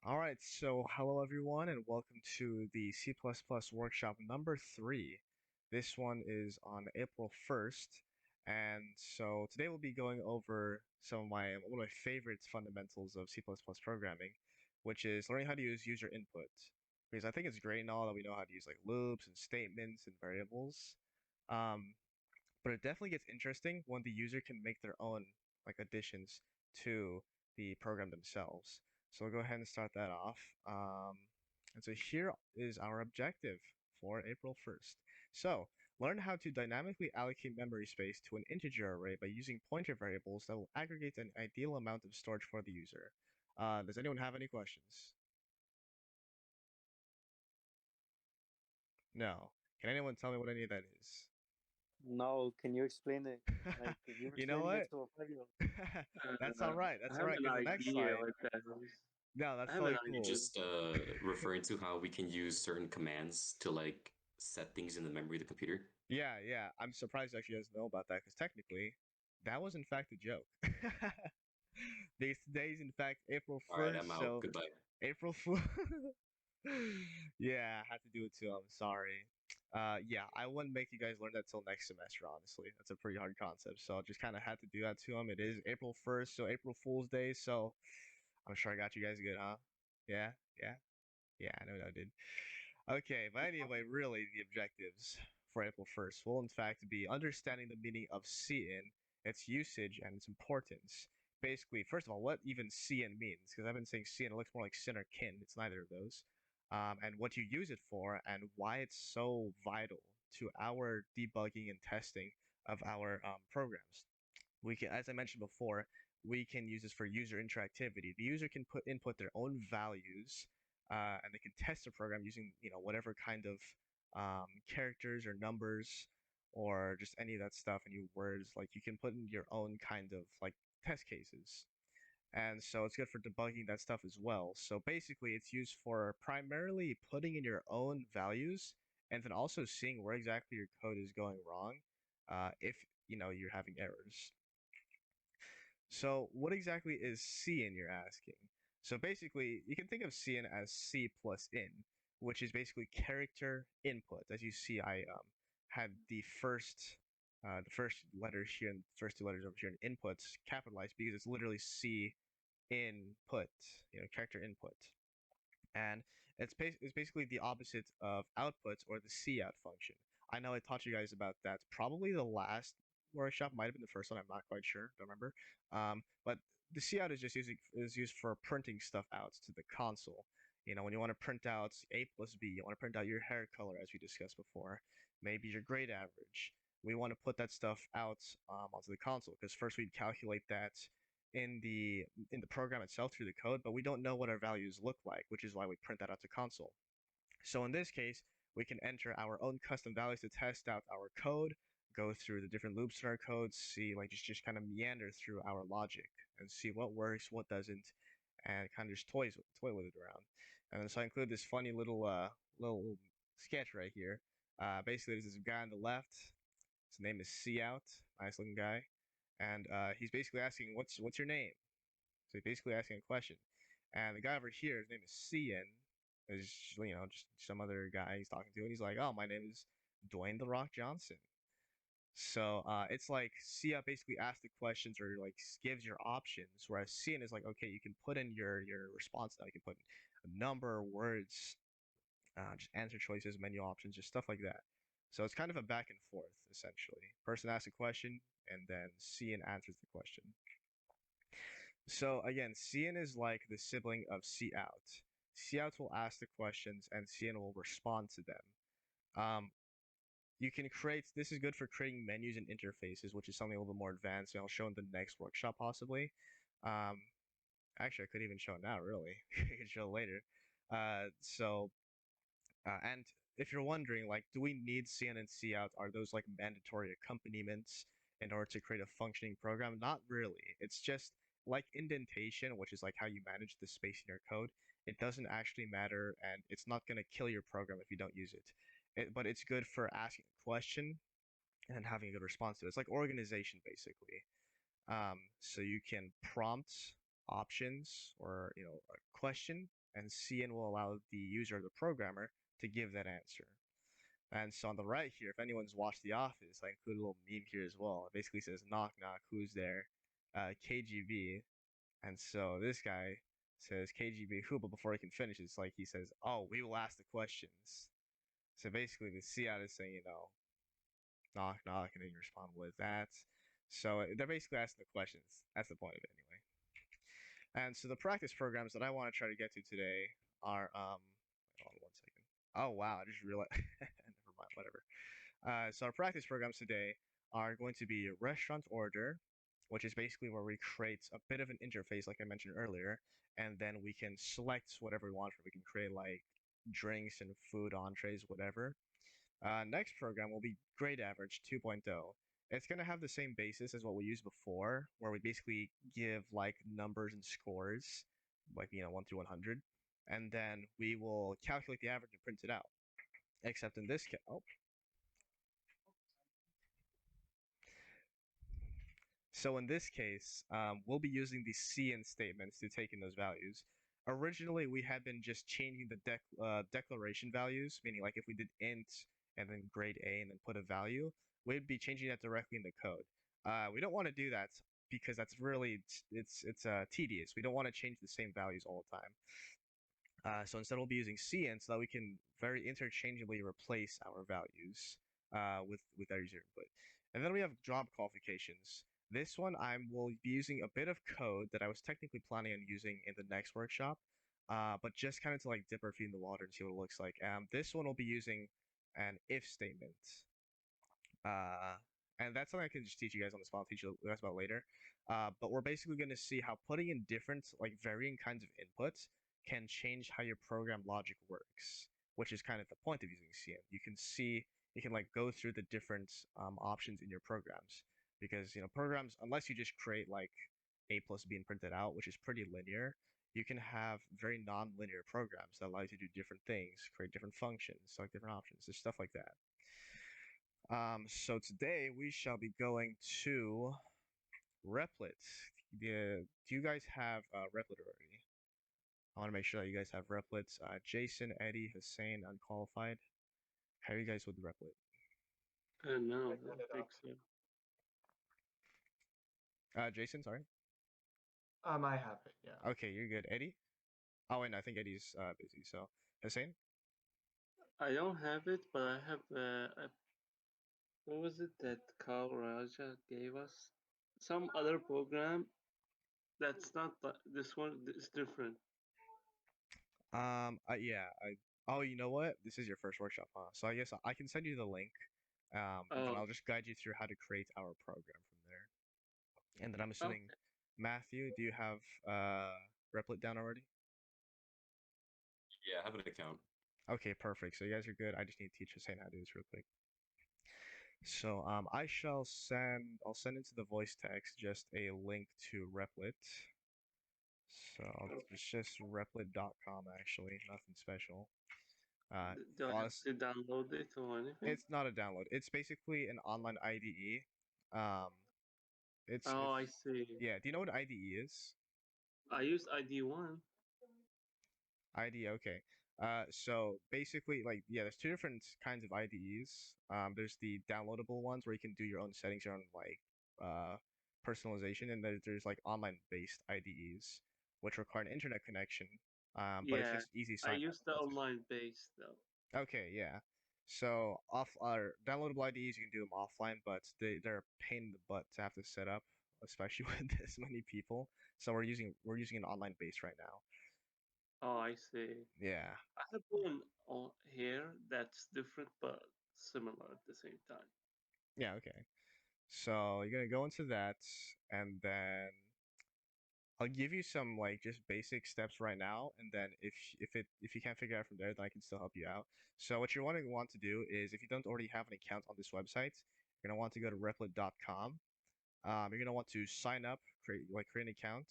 All right, so hello everyone, and welcome to the C++ workshop number 3. This one is on April 1st, and so today we'll be going over one of my favorite fundamentals of C++ programming, which is learning how to use user input. Because I think it's great and all that we know how to use like loops and statements and variables. Um, but it definitely gets interesting when the user can make their own like additions to the program themselves. So we'll go ahead and start that off. And so here is our objective for April 1st. So learn how to dynamically allocate memory space to an integer array by using pointer variables that will aggregate an ideal amount of storage for the user. Does anyone have any questions? No. Can anyone tell me what any of that is? No, can you explain it? Like you're You know explaining what? it to a 5-year-old. That's all right. I That's all have right. an Because the next idea slide, what that is. no, I that's have an totally idea. cool. Just referring to how we can use certain commands to like set things in the memory of the computer. Yeah, yeah. I'm surprised actually you guys know about that because technically, that was in fact a joke. Because today's in fact April All right, I'm 1st, out. so Goodbye. April Fool. Yeah, I had to do it too. I'm sorry. Yeah, I wouldn't make you guys learn that till next semester, honestly. That's a pretty hard concept, so I just kind of had to do that to them. It is April 1st, so April Fool's Day, so I'm sure I got you guys good, huh? Yeah, yeah. Yeah, I know I did. Okay, but anyway, really, the objectives for April 1st will in fact be understanding the meaning of CN, its usage, and its importance. Basically, first of all, what even CN means, because I've been saying CN, it looks more like sin or kin. It's neither of those. And what you use it for, and why it's so vital to our debugging and testing of our programs. We can, as I mentioned before, we can use this for user interactivity. The user can input their own values, and they can test the program using whatever kind of characters or numbers or just any of that stuff, any words. Like you can put in your own kind of like test cases, and so it's good for debugging that stuff as well. So basically, it's used for primarily putting in your own values and then also seeing where exactly your code is going wrong, if you're having errors. So what exactly is cin, you're asking? So basically, you can think of cin as c plus in, which is basically character input. As you see, I had the first letters here and the first two letters over here in inputs capitalized because it's literally c input, character input. And it's basically the opposite of outputs or the cout function. I know I taught you guys about that. Probably the last workshop might have been the first one. I'm not quite sure. Don't remember. But the cout is used for printing stuff out to the console. When you want to print out A plus B, you want to print out your hair color, as we discussed before, maybe your grade average. We want to put that stuff out onto the console because first we'd calculate that in the program itself through the code, but we don't know what our values look like, which is why we print that out to console. So in this case, we can enter our own custom values to test out our code, go through the different loops in our code, see like just kind of meander through our logic and see what works, what doesn't, and kind of just toy with it around. And then so I include this funny little sketch right here. Basically, there's this guy on the left. His name is Cout, nice looking guy, and he's basically asking, "What's your name?" So he's basically asking a question. And the guy over here, his name is Cian, is just some other guy he's talking to, and he's like, "Oh, my name is Dwayne the Rock Johnson." So it's like Cia basically asks the questions or like gives your options, whereas Cian is like, okay, you can put in your response now. You can put a number, words, just answer choices, menu options, just stuff like that. So it's kind of a back and forth essentially. Person asks a question, and then Cian answers the question. So again, Cian is like the sibling of Cout. Cout will ask the questions and Cian will respond to them. You can create, this is good for creating menus and interfaces, which is something a little bit more advanced, and I'll show in the next workshop possibly. Um, Actually, I could even show it now, really. I could show it later. And if you're wondering, like, do we need Cian and Cout? Are those like mandatory accompaniments in order to create a functioning program? Not really. It's just like indentation, which is like how you manage the space in your code. It doesn't actually matter, and it's not going to kill your program if you don't use it. But it's good for asking a question and having a good response to it. It's like organization, basically. So you can prompt options or a question and cin will allow the user, the programmer, to give that answer. And so on the right here, if anyone's watched The Office, I include a little meme here as well. It basically says knock knock, who's there? KGB. And so this guy says KGB who, but before he can finish, it's like he says, "Oh, we will ask the questions." So basically, the CI is saying, knock knock, and then you respond with that. So they're basically asking the questions. That's the point of it, anyway. And so the practice programs that I want to try to get to today are hold on 1 second. Oh wow, I just realized. Never mind, whatever. So our practice programs today are going to be restaurant order, which is basically where we create a bit of an interface, like I mentioned earlier, and then we can select whatever we want. We can create like drinks and food, entrees, whatever. Next program will be grade average 2.0. It's going to have the same basis as what we used before, where we basically give like numbers and scores, like 1 through 100, and then we will calculate the average and print it out. Except in this case, so in this case, we'll be using the cin statements to take in those values. Originally, we had been just changing the declaration values, meaning like if we did int and then grade A and then put a value, we'd be changing that directly in the code. We don't want to do that because that's really it's tedious. We don't want to change the same values all the time. So instead, we'll be using cin so that we can very interchangeably replace our values with our user input. And then we have job qualifications. This one I will be using a bit of code that I was technically planning on using in the next workshop, but just kind of to like dip our feet in the water and see what it looks like. This one will be using an if statement. Uh, and that's something I can just teach you guys on the spot. I'll teach you guys about later. But we're basically going to see how putting in different, like varying kinds of inputs can change how your program logic works, which is kind of the point of using cin. You can like go through the different options in your programs because programs, unless you just create like a plus b and print it out, which is pretty linear, you can have very non-linear programs that allow you to do different things, create different functions, select different options, there's stuff like that. So today we shall be going to Replit. Do you guys have Replit already? I want to make sure that you guys have Replits. Jason, Eddie, Hussein, unqualified. How are you guys with Replit? No, I don't think so. Jason, sorry. I have it. Yeah. Okay, you're good. Eddie? Oh, wait, no, I think Eddie's busy. So Hussein? I don't have it, but I have what was it that Carl Raja gave us? Some other program that's not this one. It's different. Yeah. Oh, you know what? This is your first workshop, huh? So I guess I can send you the link. And then Oh, I'll just guide you through how to create our program from there. And then I'm assuming, okay. Matthew, do you have Replit down already? Yeah, I have an account. Okay, perfect. So you guys are good. I just need to teach Hussein how to do this real quick. So I'll send into the voice text just a link to Replit. So it's just replit.com actually, nothing special. Do I have Honest, to download it or anything? it's not a download. It's basically an online IDE. Um, Oh, it's I see. yeah. Do you know what IDE is? I use ID1. IDE, okay. So basically, like, yeah, there's two different kinds of IDEs. There's the downloadable ones where you can do your own settings, your own like personalization, and there's like online-based IDEs, which require an internet connection. But it's Yeah, just easy I sign up. use the online base though. Okay, yeah. So off downloadable IDEs, you can do them offline, but they're a pain in the butt to have to set up, especially with this many people. So we're using an online base right now. Oh, I see. Yeah. I have one on here that's different but similar at the same time. Yeah, okay. So you're gonna go into that, and then I'll give you some like just basic steps right now, and then if you can't figure out from there, then I can still help you out. So what you're want to do is if you don't already have an account on this website, you're gonna want to go to replit.com. You're gonna want to sign up, create an account,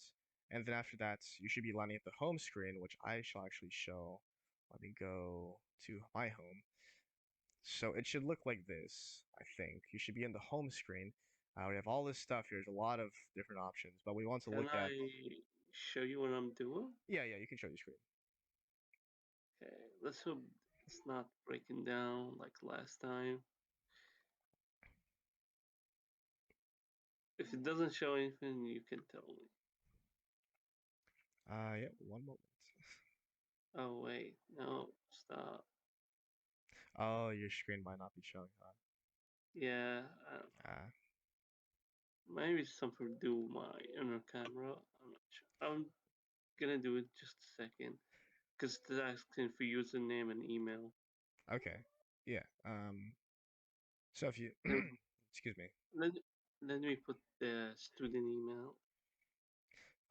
and then after that, you should be landing at the home screen, which I shall actually show. Let me go to my home. So it should look like this, I think. You should be in the home screen. We have all this stuff here. There's a lot of different options, but we want to Can look at. I show you what I'm doing? Yeah, yeah, you can show your screen. Okay, let's hope it's not breaking down like last time. If it doesn't show anything, you can tell me. Yeah, one moment. Oh wait, no, stop. Oh, your screen might not be showing, huh? Yeah, Ah, maybe it's something to do with my inner camera. I'm not sure. I'm gonna do it just a second, because it's asking for username and email. okay. Yeah. So if you, Let, excuse me. let, let me put the student email.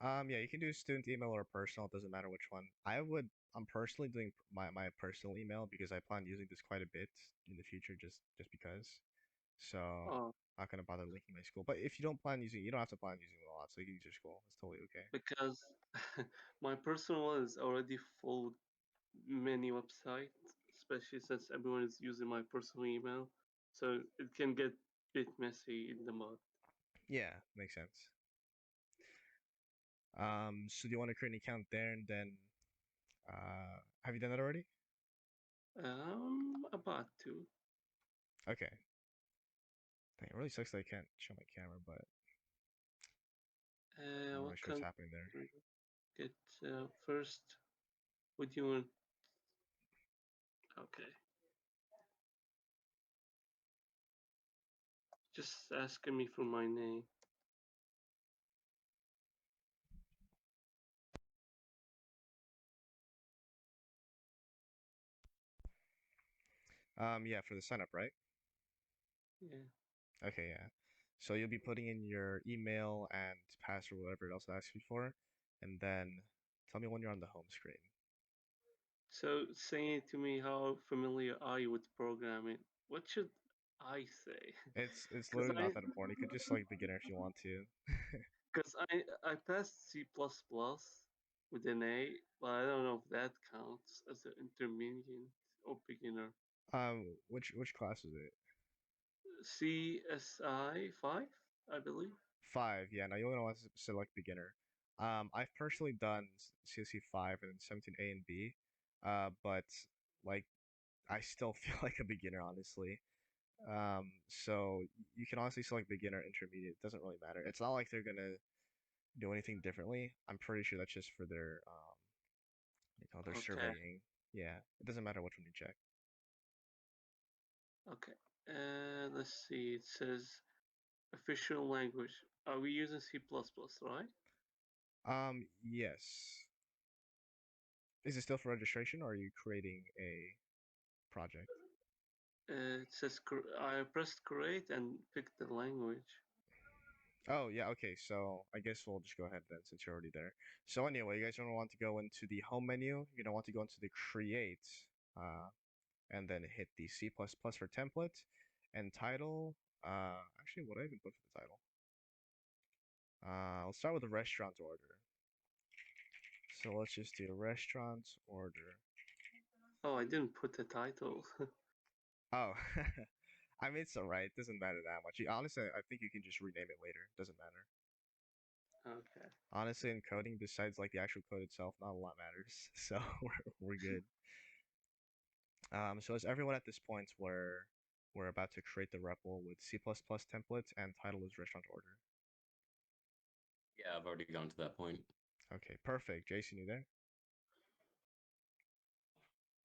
Yeah, you can do student email or personal. It doesn't matter which one. I'm personally doing my personal email because I plan using this quite a bit in the future, just because. So Oh, not gonna bother linking my school. But if you don't plan using, you don't have to plan using it a lot. So you can use your school. It's totally okay. because my personal one is already full with many websites, especially since everyone is using my personal email. So it can get a bit messy in the mud. Yeah, makes sense. So do you want to create an account there and then have you done that already? About to. Okay. Dang, it really sucks that I can't show my camera, but I'm What not sure what's can happening there. we get first? Would you want? Okay, just asking me for my name. Yeah, for the sign up, right? Yeah. Okay, yeah. So you'll be putting in your email and password, whatever else it asks you for, and then tell me when you're on the home screen. So saying to me how familiar are you with programming? What should I say? It's Because literally I not that important. You could just like beginner if you want to. because I passed C++ with an A, but I don't know if that counts as an intermediate or beginner. Which class is it? CSI 5, I believe. Five. Yeah. Now you only want to select beginner. I've personally done CSC 5 and 17A and B, but like I still feel like a beginner, honestly. So you can honestly select beginner, intermediate. It doesn't really matter. It's not like they're gonna do anything differently. I'm pretty sure that's just for their what do you call it, their Okay, surveying. Yeah, it doesn't matter which one you check. okay. Let's see. It says official language. Are we using C++, right? Yes. Is it still for registration or are you creating a project? It says I pressed create and picked the language. Oh, yeah, okay, so I guess we'll just go ahead then since you're already there. So anyway, you guys don't want to go into the home menu, you're gonna want to go into the create, uh, and then hit the C++ for template, and title, actually, what do I even put for the title? Let's start with the restaurant order. So let's just do restaurant order. Oh, I didn't put the title. Oh, I mean, it's alright, doesn't matter that much. Honestly, I think you can just rename it later, doesn't matter. Okay. Honestly, in coding, besides like the actual code itself, not a lot matters. So we're good. So as everyone at this point, we're about to create the REPL with C++ templates and title is restaurant order. Yeah, I've already gone to that point. Okay, perfect. Jason, you there?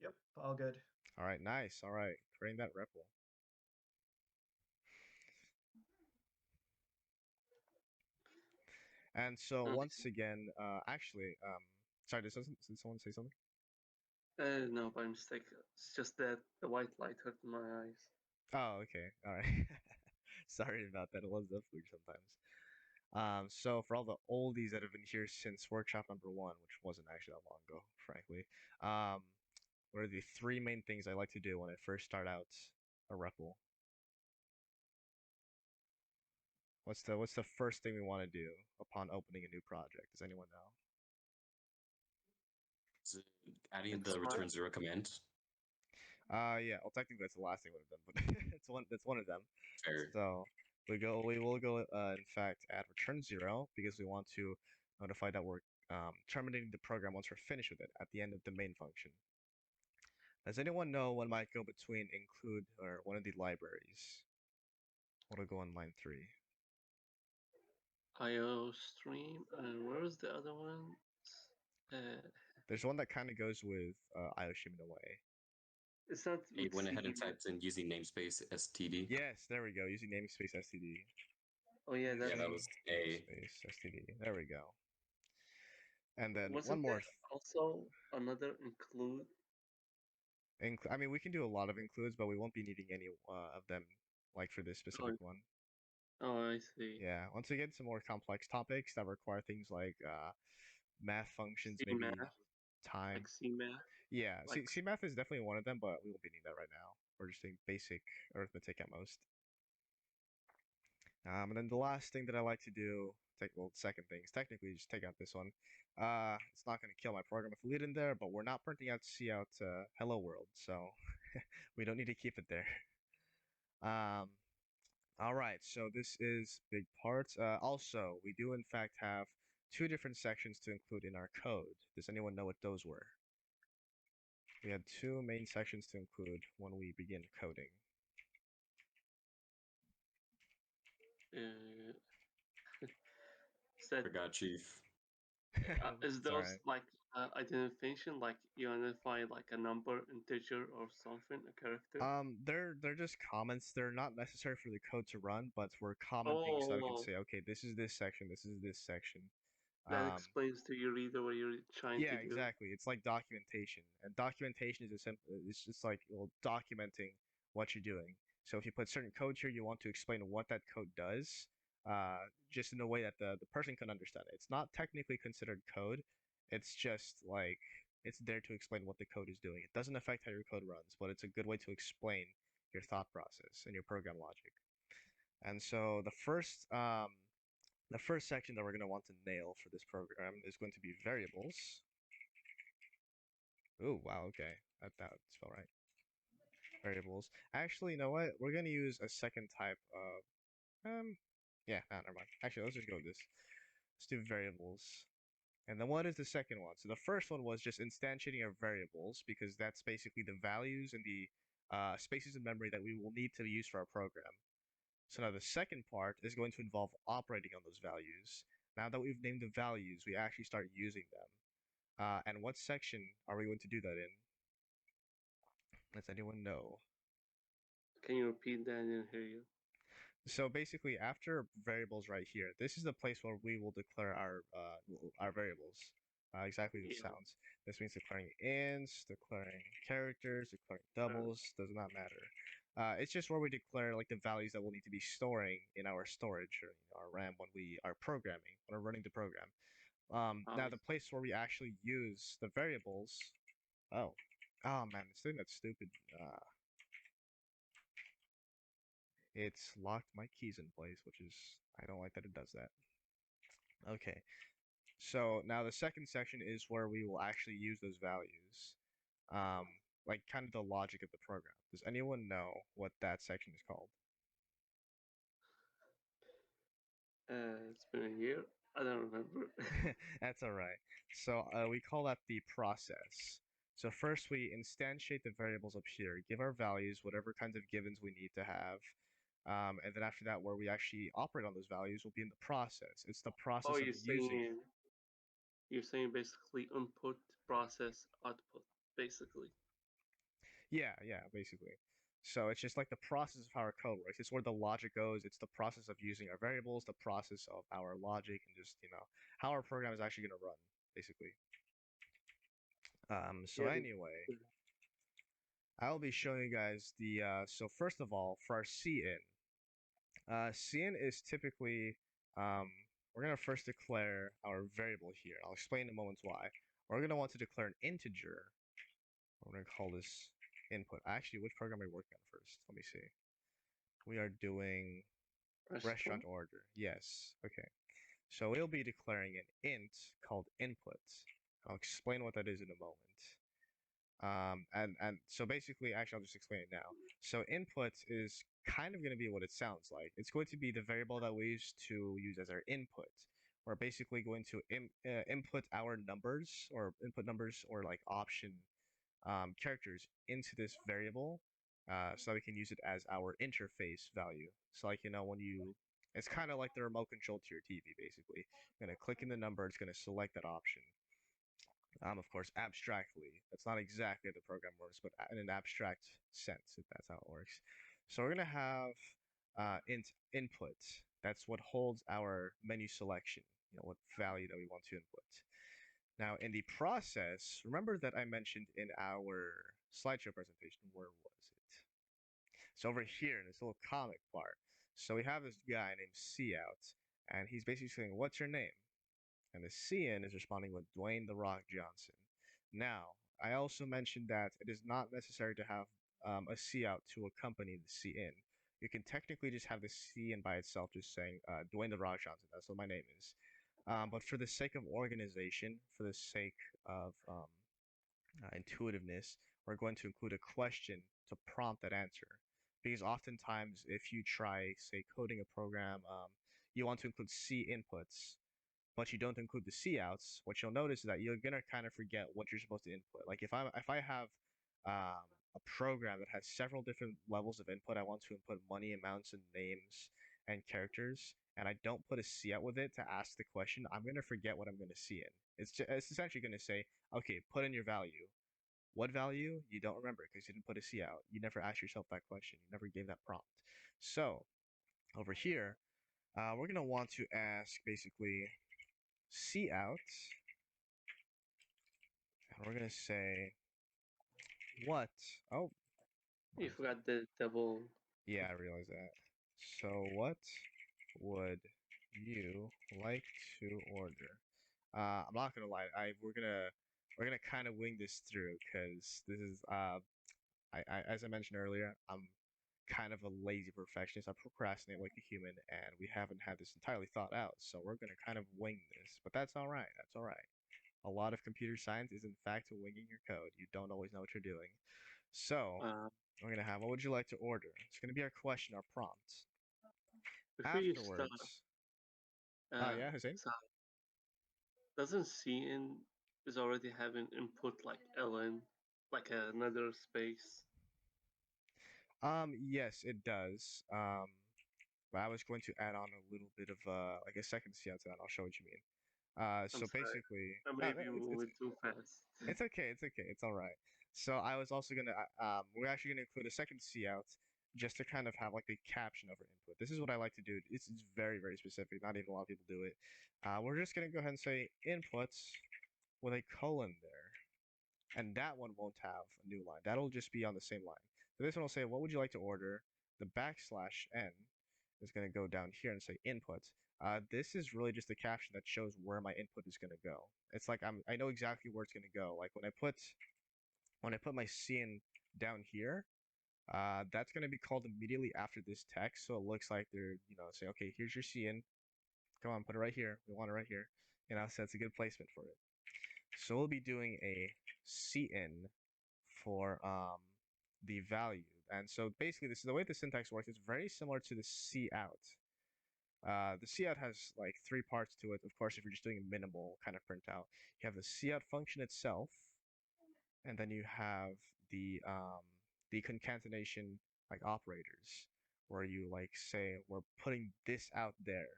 Yep, all good. All right, nice. All right, creating that REPL. And so once Nice. again, actually, sorry, did someone say something? No, by mistake. It's just that the white light hurt my eyes. Oh, okay. All right. Sorry about that. It was definitely sometimes. So for all the oldies that have been here since workshop number one, which wasn't actually that long ago, frankly, what are the three main things I like to do when I first start out a REPL? What's the first thing we want to do upon opening a new project? Does anyone know? Is it adding the Explain. return zero command? Yeah. Well, technically that's the last thing I would have done, but it's one of them. Fair. So we will go in fact add return zero because we want to notify that we're terminating the program once we're finished with it at the end of the main function. Does anyone know what might go between include or one of the libraries? What'll go on line 3? IO stream, and where's the other one? Uh, There's one that kind of goes with Ayoshima no Way. it's not He with went ahead and CD. typed in using namespace STD. Yes, there we go. Using namespace STD. Oh yeah, Yeah, that's that was A. Namespace STD. There we go. And then one wasn't more. there also another include? I mean, we can do a lot of includes, but we won't be needing any of them, like for this specific one. Oh, I see. Yeah, once we get some more complex topics that require things like math functions, C maybe math, time. like C math. Yeah, Like C math is definitely one of them, but we won't be needing that right now. We're just doing basic arithmetic at most. And then the last thing that I like to do, second thing is technically just take out this one. It's not going to kill my program if we lead in there, but we're not printing out cout hello world, so we don't need to keep it there. All right, so this is big parts. Also, we do in fact have two different sections to include in our code. Does anyone know what those were? We had two main sections to include when we begin coding. is that Forgot, Chief. is It's those alright. like identification, like you identify like a number, integer, or something, a character? They're just comments. They're not necessary for the code to run, but we're commenting so that we can Oh, say, okay, this is this section, this is this section. that explains to your reader what you're trying Yeah, to do. exactly. It's like documentation, and documentation is a simple. It's just like, well, documenting what you're doing. So if you put certain code here, you want to explain what that code does, just in a way that the person can understand it. It's not technically considered code. It's just like it's there to explain what the code is doing. It doesn't affect how your code runs, but it's a good way to explain your thought process and your program logic. And so the first section that we're going to want to nail for this program is going to be variables. Oh, wow, okay. That spelled right. Variables. Actually, you know what? We're going to use a second type of, yeah, nah, never mind. Actually, let's just go with this. Let's do variables. And then what is the second one? So the first one was just instantiating our variables, because that's basically the values and the spaces in memory that we will need to use for our program. So now the second part is going to involve operating on those values. Now that we've named the values, we actually start using them. And what section are we going to do that in? Does anyone know? Can you repeat that? I didn't hear you. So basically, after variables right here, this is the place where we will declare our variables. Exactly as it Yeah. sounds. This means declaring ints, declaring characters, declaring doubles, does not matter. It's just where we declare like the values that we'll need to be storing in our storage or our RAM when we are programming, when we're running the program. Now the place where we actually use the variables. Oh, oh man, this thing that's stupid. It's locked my keys in place, which is, I don't like that it does that. Okay, so now the second section is where we will actually use those values, like kind of the logic of the program. Does anyone know what that section is called? It's been a year. I don't remember. That's all right. So we call that the process. So first we instantiate the variables up here, give our values, whatever kinds of givens we need to have. And then after that, where we actually operate on those values will be in the process. It's the Oh, process of using. you're saying basically input, process, output, basically. Yeah, yeah, basically. So it's just like the process of how our code works. It's where the logic goes. It's the process of using our variables, the process of our logic, and just, how our program is actually going to run, basically. So Yeah. anyway, I'll be showing you guys so first of all, for our cin, cin is typically, um, we're going to first declare our variable here. I'll explain in a moment why. We're going to want to declare an integer. We're going to call this input. Actually, which program are we working on first? Let me see. We are doing restaurant order. Yes. Okay. So we'll be declaring an int called input. I'll explain what that is in a moment. And so basically, actually, I'll just explain it now. So input is kind of going to be what it sounds like. It's going to be the variable that we use as our input. We're basically going to input our numbers or input numbers or like option characters into this variable, so that we can use it as our interface value. So like when you, it's kind of like the remote control to your TV basically. You're gonna click in the number, it's gonna select that option. Of course, abstractly. That's not exactly the program works, but in an abstract sense, if that's how it works. So we're gonna have input. That's what holds our menu selection. What value that we want to input. Now, in the process, remember that I mentioned in our slideshow presentation, where was it? So over here in this little comic part. So we have this guy named Cout, and he's basically saying, "What's your name?" And the CN is responding with Dwayne The Rock Johnson. Now, I also mentioned that it is not necessary to have a Cout to accompany the CN. You can technically just have the CN by itself, just saying Dwayne The Rock Johnson. That's what my name is. But for the sake of organization, for the sake of intuitiveness, we're going to include a question to prompt that answer. Because oftentimes, if you try, say, coding a program, you want to include C inputs, but you don't include the C outs. What you'll notice is that you're gonna kind of forget what you're supposed to input. Like if I have a program that has several different levels of input, I want to input money amounts and names and characters, and I don't put a C out with it to ask the question, I'm gonna forget what I'm gonna see in. It's essentially gonna say, okay, put in your value. What value? You don't remember because you didn't put a C out. You never asked yourself that question. You never gave that prompt. So over here, we're gonna want to ask basically C out, and we're gonna say what? Oh, You forgot the double. yeah, I realize that. So what would you like to order? I'm not gonna lie. We're gonna kind of wing this through because this is I as I mentioned earlier, I'm kind of a lazy perfectionist. I procrastinate like a human, and we haven't had this entirely thought out. So we're gonna kind of wing this, but that's all right. That's all right. A lot of computer science is in fact winging your code. You don't always know what you're doing. So Uh, we're gonna have, what would you like to order? It's gonna be our question, our prompt. Before you start, Afterwards, yeah, Hussein. so doesn't CN is already having input like ln, like another space? Yes, it does. But I was going to add on a little bit of like a second CL to that. I'll show what you mean. I'm So sorry, basically, I no, may no, be it's moving too fast. it's okay, it's okay, it's all right. So I was also gonna, we're actually gonna include a second C out just to kind of have like a caption over input. This is what I like to do. It's very, very specific. Not even a lot of people do it. We're just gonna go ahead and say inputs with a colon there, and that one won't have a new line. That'll just be on the same line. So this one will say, what would you like to order? The backslash n is gonna go down here and say input. This is really just a caption that shows where my input is gonna go. It's like I know exactly where it's gonna go. Like when I put my CN down here, that's going to be called immediately after this text. So it looks like they're, say, okay, here's your CN. Come on, put it right here. We want it right here. So it's a good placement for it. So we'll be doing a CN for the value. And so basically, this is the way the syntax works. It's very similar to the C out. The C out has like three parts to it. Of course, if you're just doing a minimal kind of printout, you have the C out function itself, and then you have the concatenation like operators where you like say we're putting this out there,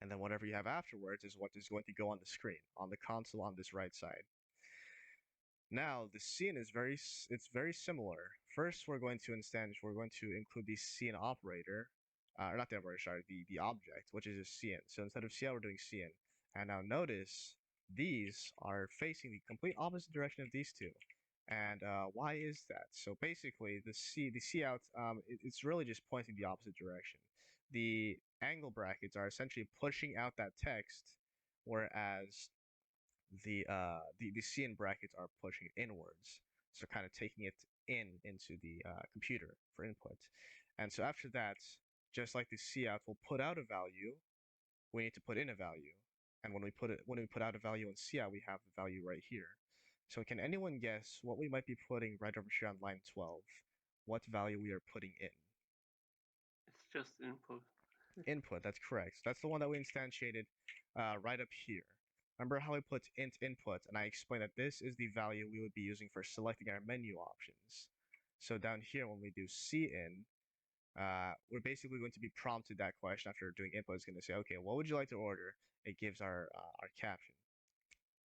and then whatever you have afterwards is what is going to go on the screen on the console on this right side. Now the scene is it's very similar. First, we're going to include the scene operator, or not the operator, sorry, the object, which is a CN. So instead of CL, we're doing CN. And now notice these are facing the complete opposite direction of these two. And why is that? So basically, the C out, it's really just pointing the opposite direction. The angle brackets are essentially pushing out that text, whereas the C in brackets are pushing it inwards, so kind of taking it into the computer for input. And so after that, just like the C out will put out a value, we need to put in a value. And when we put out a value in C out, we have the value right here. So can anyone guess what we might be putting right over here on line 12? What value we are putting in? It's just input. Input, that's correct. So that's the one that we instantiated right up here. remember how I put int input and I explained that this is the value we would be using for selecting our menu options. So down here, when we do cin, we're basically going to be prompted that question after doing input. It's going to say, okay, what would you like to order? It gives our caption.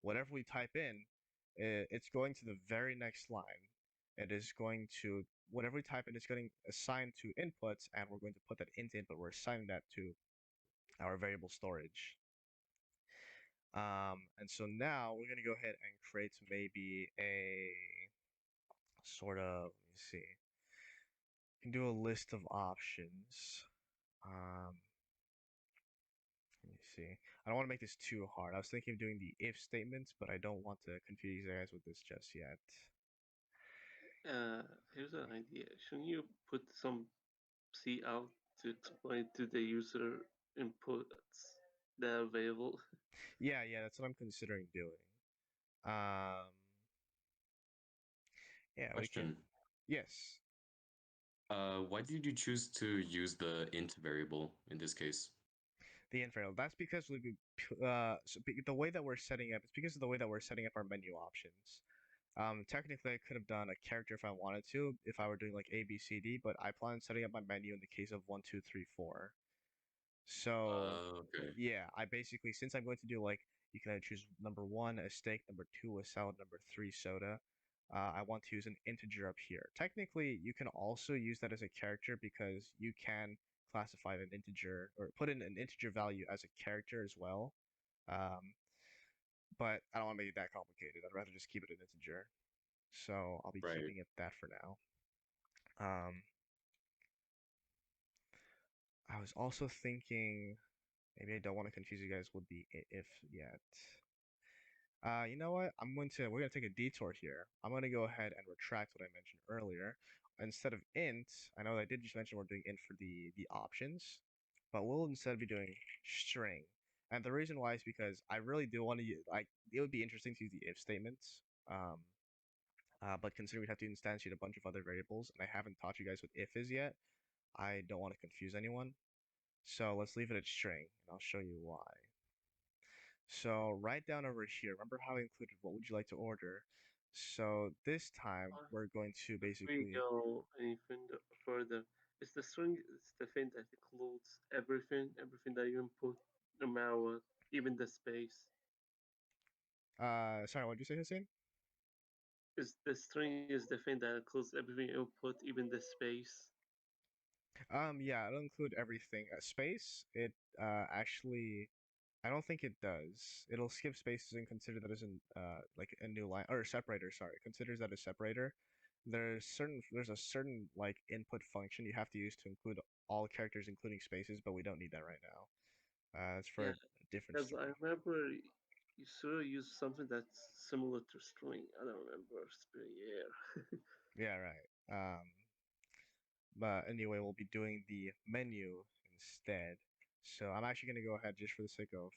Whatever we type in, it's going to the very next line. It is going to, whatever we type in, it's going to assign to inputs, and we're going to put that into input. We're assigning that to our variable storage. And so now we're going to go ahead and create maybe a sort of, let me see, we can do a list of options. Let me see. I don't want to make this too hard. I was thinking of doing the if statements, but I don't want to confuse you guys with this just yet. Here's an idea. Shouldn't you put some C out to explain to the user inputs that are available? Yeah, that's what I'm considering doing. Um, yeah, we can. Question. Yes. Why did you choose to use the int variable in this case? The int variable. That's because the way that we're setting up, it's because of the way that we're setting up our menu options. Technically, I could have done a character if I wanted to, if I were doing like A, B, C, D, but I plan on setting up my menu in the case of 1, 2, 3, 4. So, Okay. yeah, I basically, since I'm going to do like, you can either choose number 1, a steak, number 2, a salad, number 3, soda. I want to use an integer up here. Technically, you can also use that as a character because you can classify an integer or put in an integer value as a character as well. Um, but I don't want to make it that complicated. I'd rather just keep it an integer. So I'll be Right. keeping it that for now. Um, I was also thinking maybe I don't want to confuse you guys with the if yet. You know what? We're gonna take a detour here. I'm gonna go ahead and retract what I mentioned earlier. Instead of int, I know I did just mention we're doing int for the options, but we'll instead be doing string. And the reason why is because I really do want to use, like, it would be interesting to use the if statements. But considering we'd have to instantiate a bunch of other variables, and I haven't taught you guys what if is yet, I don't want to confuse anyone. So let's leave it at string, and I'll show you why. So right down over here, remember how I included what would you like to order? So this time we're going to If we basically, go any further, is the string is the thing that includes everything that you input, no matter what, even the space. sorry, what did you say, Hussein? Is the string is the thing that includes everything you input, even the space. Yeah, it'll include everything. Space, it actually, I don't think it does. It'll skip spaces and consider that as like a new line or a separator. Sorry, it considers that a separator. There's a certain like input function you have to use to include all characters, including spaces, but we don't need that right now. It's for Yeah, a different because I story. remember you sort of used something that's similar to string. I don't remember. It's been a year. Yeah, right. But anyway, we'll be doing the menu instead. So I'm actually going to go ahead just for the sake of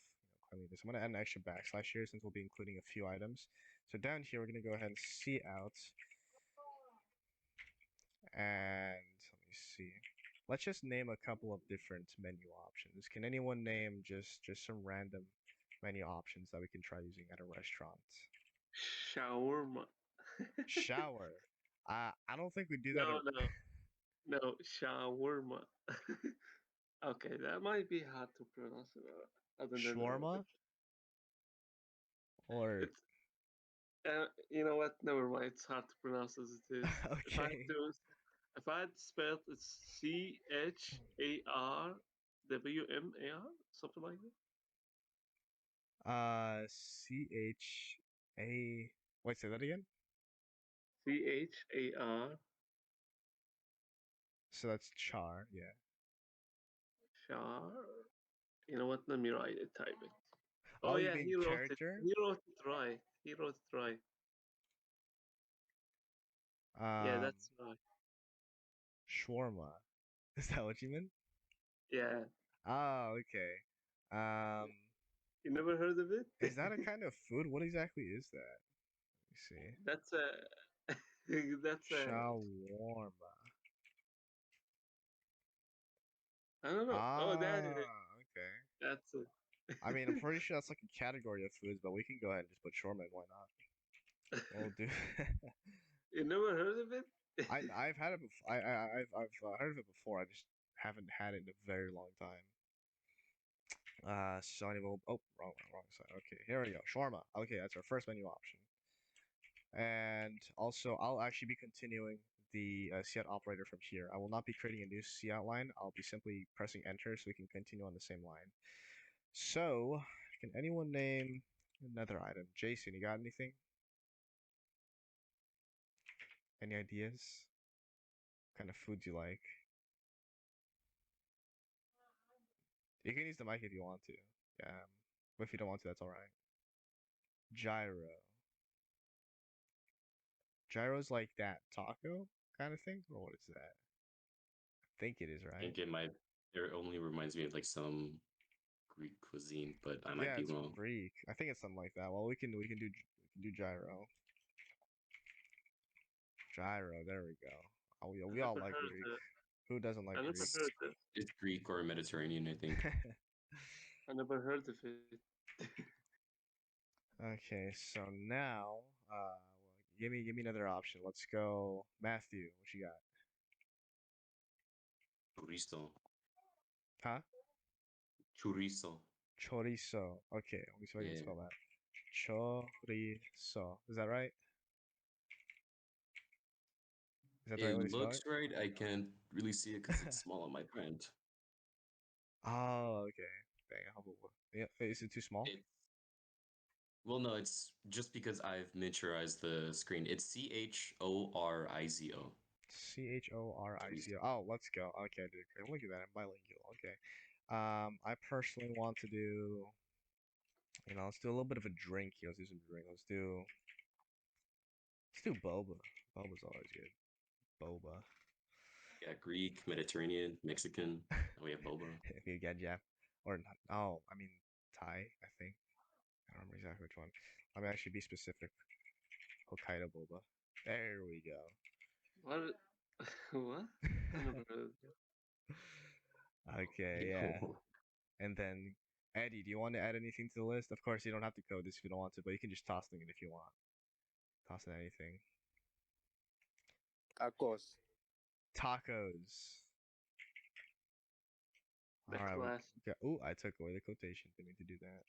cleanliness. I'm going to add an extra backslash here since we'll be including a few items. So down here, we're going to go ahead and see out. And let me see. Let's just name a couple of different menu options. Can anyone name just some random menu options that we can try using at a restaurant? Shawarma. Shower. I don't think we do that. No, no, no, shawarma. Okay, that might be hard to pronounce other than the Shawarma word. or It's you know what? Never mind. It's hard to pronounce as it is. okay. If I had spelled it's Charwmar, something like that. CHA. Wait, say that again. Char, So that's char. Yeah. char. You know what? Let me write it. Type it. Oh Oh, you yeah, mean he wrote it. character? He wrote it right. He wrote it right. Yeah, Um, that's right. shawarma. Is that what you mean? Yeah. Oh, okay. Um, You never heard of it? is that a kind of food? What exactly is that? Let me see. That's a. That's a. Shawarma. I don't know. Oh, that is. Ah, okay. That's it. I mean, I'm pretty sure that's like a category of foods, but we can go ahead and just put shawarma in. Why not? We'll do. You never heard of it? I've had it before. I've heard of it before. I just haven't had it in a very long time. So anyway, oh, wrong side. Okay, here we go. Shawarma. Okay, that's our first menu option. And also, I'll actually be continuing the COut operator from here. I will not be creating a new COut line. I'll be simply pressing enter so we can continue on the same line. So, can anyone name another item? Jason, you got anything? Any ideas? What kind of foods you like? You can use the mic if you want to. But if you don't want to, that's alright. Gyro. Gyro's like that taco kind of thing? Or what is that? I think it is, I right? think it might. It only reminds me of like some Greek cuisine, but I might Yeah, be it's wrong. Greek. I think it's something like that. Well, we can do gyro. Gyro, there we go. Oh, I we all never like heard Greek. that. Who doesn't I like never Greek? It's heard that. it's Greek or Mediterranean, I think. I never heard of it. Okay, so now, give me another option. Let's go, Matthew. What you got? Chorizo. Huh? Chorizo. Chorizo. Okay, let me see if I can Yeah. spell that. Chorizo. Is that right? Is that the right It way to spell it? looks right. I can't really see it because it's small on my print. Oh, okay. Dang, yeah, is it too small? It's well, no, it's just because I've miniaturized the screen. It's Chorizo. Chorizo. Oh, let's go. Okay, dude. Okay, look at that. I'm bilingual. Okay. I personally want to do, let's do a little bit of a drink here. Let's do some drink. Let's do boba. Boba's always good. Boba. Yeah, Greek, Mediterranean, Mexican. And we have boba. If you get Jap. Or not. Oh, I mean Thai, I think. I don't remember exactly which one. Let me actually be specific. Hokkaido boba. There we go. What? What? I never heard of that. Okay, yeah. And then, Eddie, do you want to add anything to the list? Of course, you don't have to code this if you don't want to, but you can just toss them in if you want. Toss in anything. Tacos. Tacos. The All right, we class. got. Ooh, I took away the quotation. Didn't mean to do that.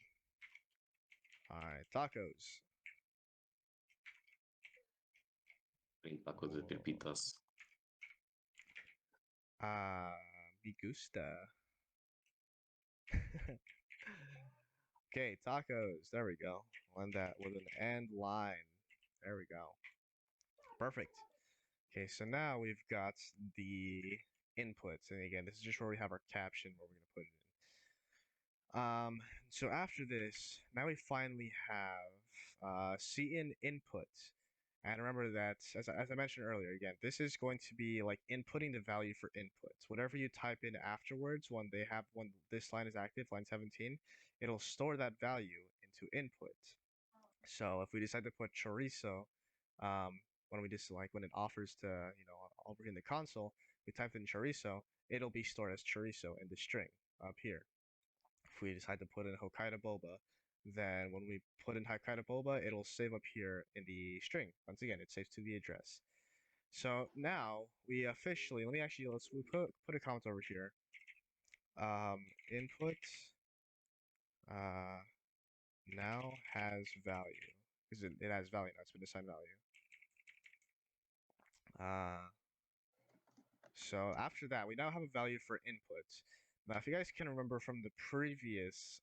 All right, tacos. En tacos de pepitas. Me gusta. Okay, tacos. There we go. Blend that with an end line. There we go. Perfect. Okay, so now we've got the inputs, and again, this is just where we have our caption, where we're gonna put it in. So after this, now we finally have cin input. And remember that, as I mentioned earlier, again, this is going to be like inputting the value for inputs. Whatever you type in afterwards, when this line is active, line 17, it'll store that value into input. So if we decide to put chorizo, um, when it offers to, over in the console, we type in chorizo, it'll be stored as chorizo in the string up here. If we decide to put in Hokkaido boba, then when we put in Hokkaido boba, it'll save up here in the string. Once again, it saves to the address. So now we officially, let's we put a comment over here. Input uh, now has value because it has value now. It's been assigned value. So after that, we now have a value for input. Now, if you guys can remember from the previous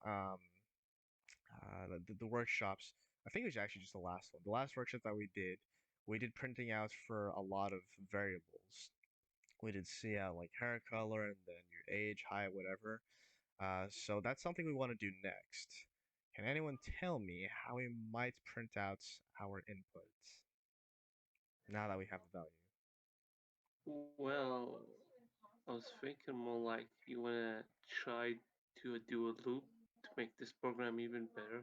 the workshops. I think it was actually just the last one. The last workshop that we did printing out for a lot of variables. We did see out like hair color and then your age, height, whatever. So that's something we want to do next. Can anyone tell me how we might print out our inputs now that we have the value? Well, I was thinking more like you wanna try to do a loop to make this program even better.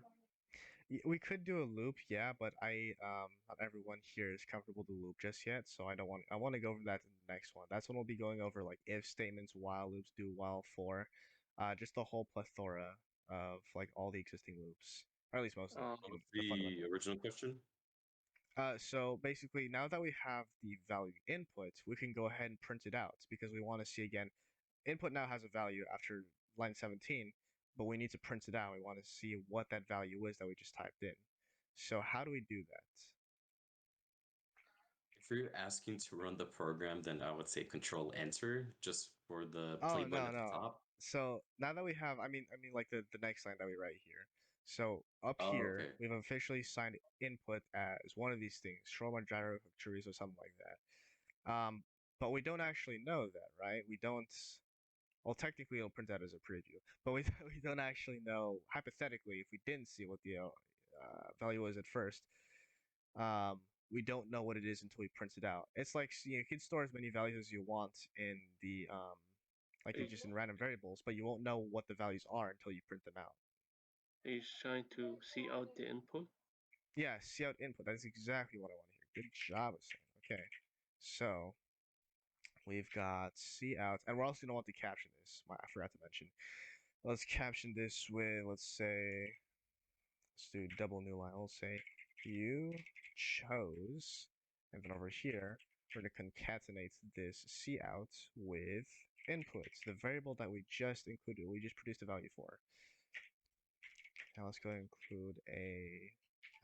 We could do a loop, yeah, but not everyone here is comfortable with the loop just yet, so I want to go over that in the next one. That's when we'll be going over like if statements, while loops, do while, for, just the whole plethora of like all the existing loops, or at least most of them, What was the the fundamental. original question? So basically, now that we have the value input, we can go ahead and print it out because we want to see again. Input now has a value after line 17, but we need to print it out. We want to see what that value is that we just typed in. So how do we do that? If you're asking to run the program, then I would say Control Enter just for the play Oh button no at the no. top. So now that we have, I mean like the next line that we write here. So up Oh, here okay. we've officially signed input as one of these things, shawarma, gyro, chorizo, something like that. But we don't actually know that, right? We don't. Well, technically it'll print out as a preview, but we we don't actually know hypothetically if we didn't see what the value was at first. Um, we don't know what it is until we print it out. It's like you can store as many values as you want in the like He's, just in random variables, but you won't know what the values are until you print them out. he's trying to see out the input. Yeah, see out input. That's exactly what I want to hear. Good job, Hussein. Okay, so we've got see out, and we're also gonna want to caption this. I forgot to mention. Let's caption this with, let's say, let's do double new line. We'll say you chose, and then over here we're gonna concatenate this C out with inputs, the variable that we just included, we just produced a value for. Now let's go ahead and include a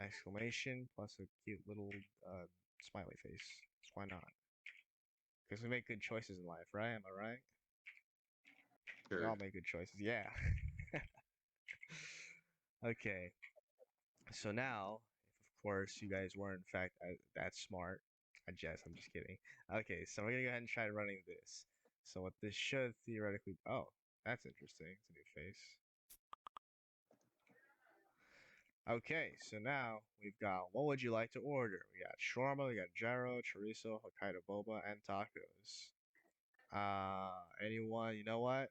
exclamation plus a cute little smiley face. Why not? Because we make good choices in life, right? Am I right? We Sure. all make good choices. Yeah. Okay. So now, if of course you guys weren't in fact that smart, I guess I'm just kidding. Okay, so we're gonna go ahead and try running this. So what this should theoretically, oh, that's interesting. It's a new face. Okay, so now we've got what would you like to order? We got shawarma, we got gyro, chorizo, Hokkaido boba, and tacos. Anyone? You know what?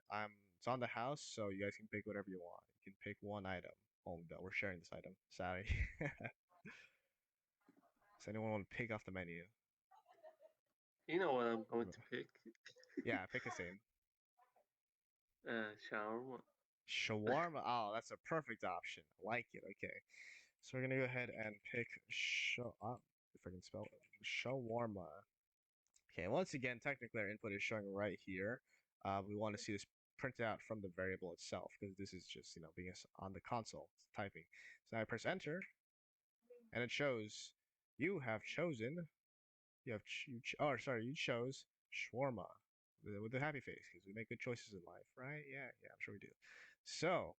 It's on the house, so you guys can pick whatever you want. You can pick one item. Oh no, we're sharing this item. Sorry. Does anyone want to pick off the menu? You know what I'm going to pick? Yeah, pick a same. Shawarma. Shawarma. Oh, that's a perfect option. I like it. Okay. So we're gonna go ahead and pick if I can spell it. Shawarma. Okay, once again, technically our input is showing right here. We want to see this printed out from the variable itself because this is just, being on the console, it's typing. So I press enter, and it shows you have chosen. You chose shawarma with a happy face because we make good choices in life, right? Yeah, I'm sure we do. So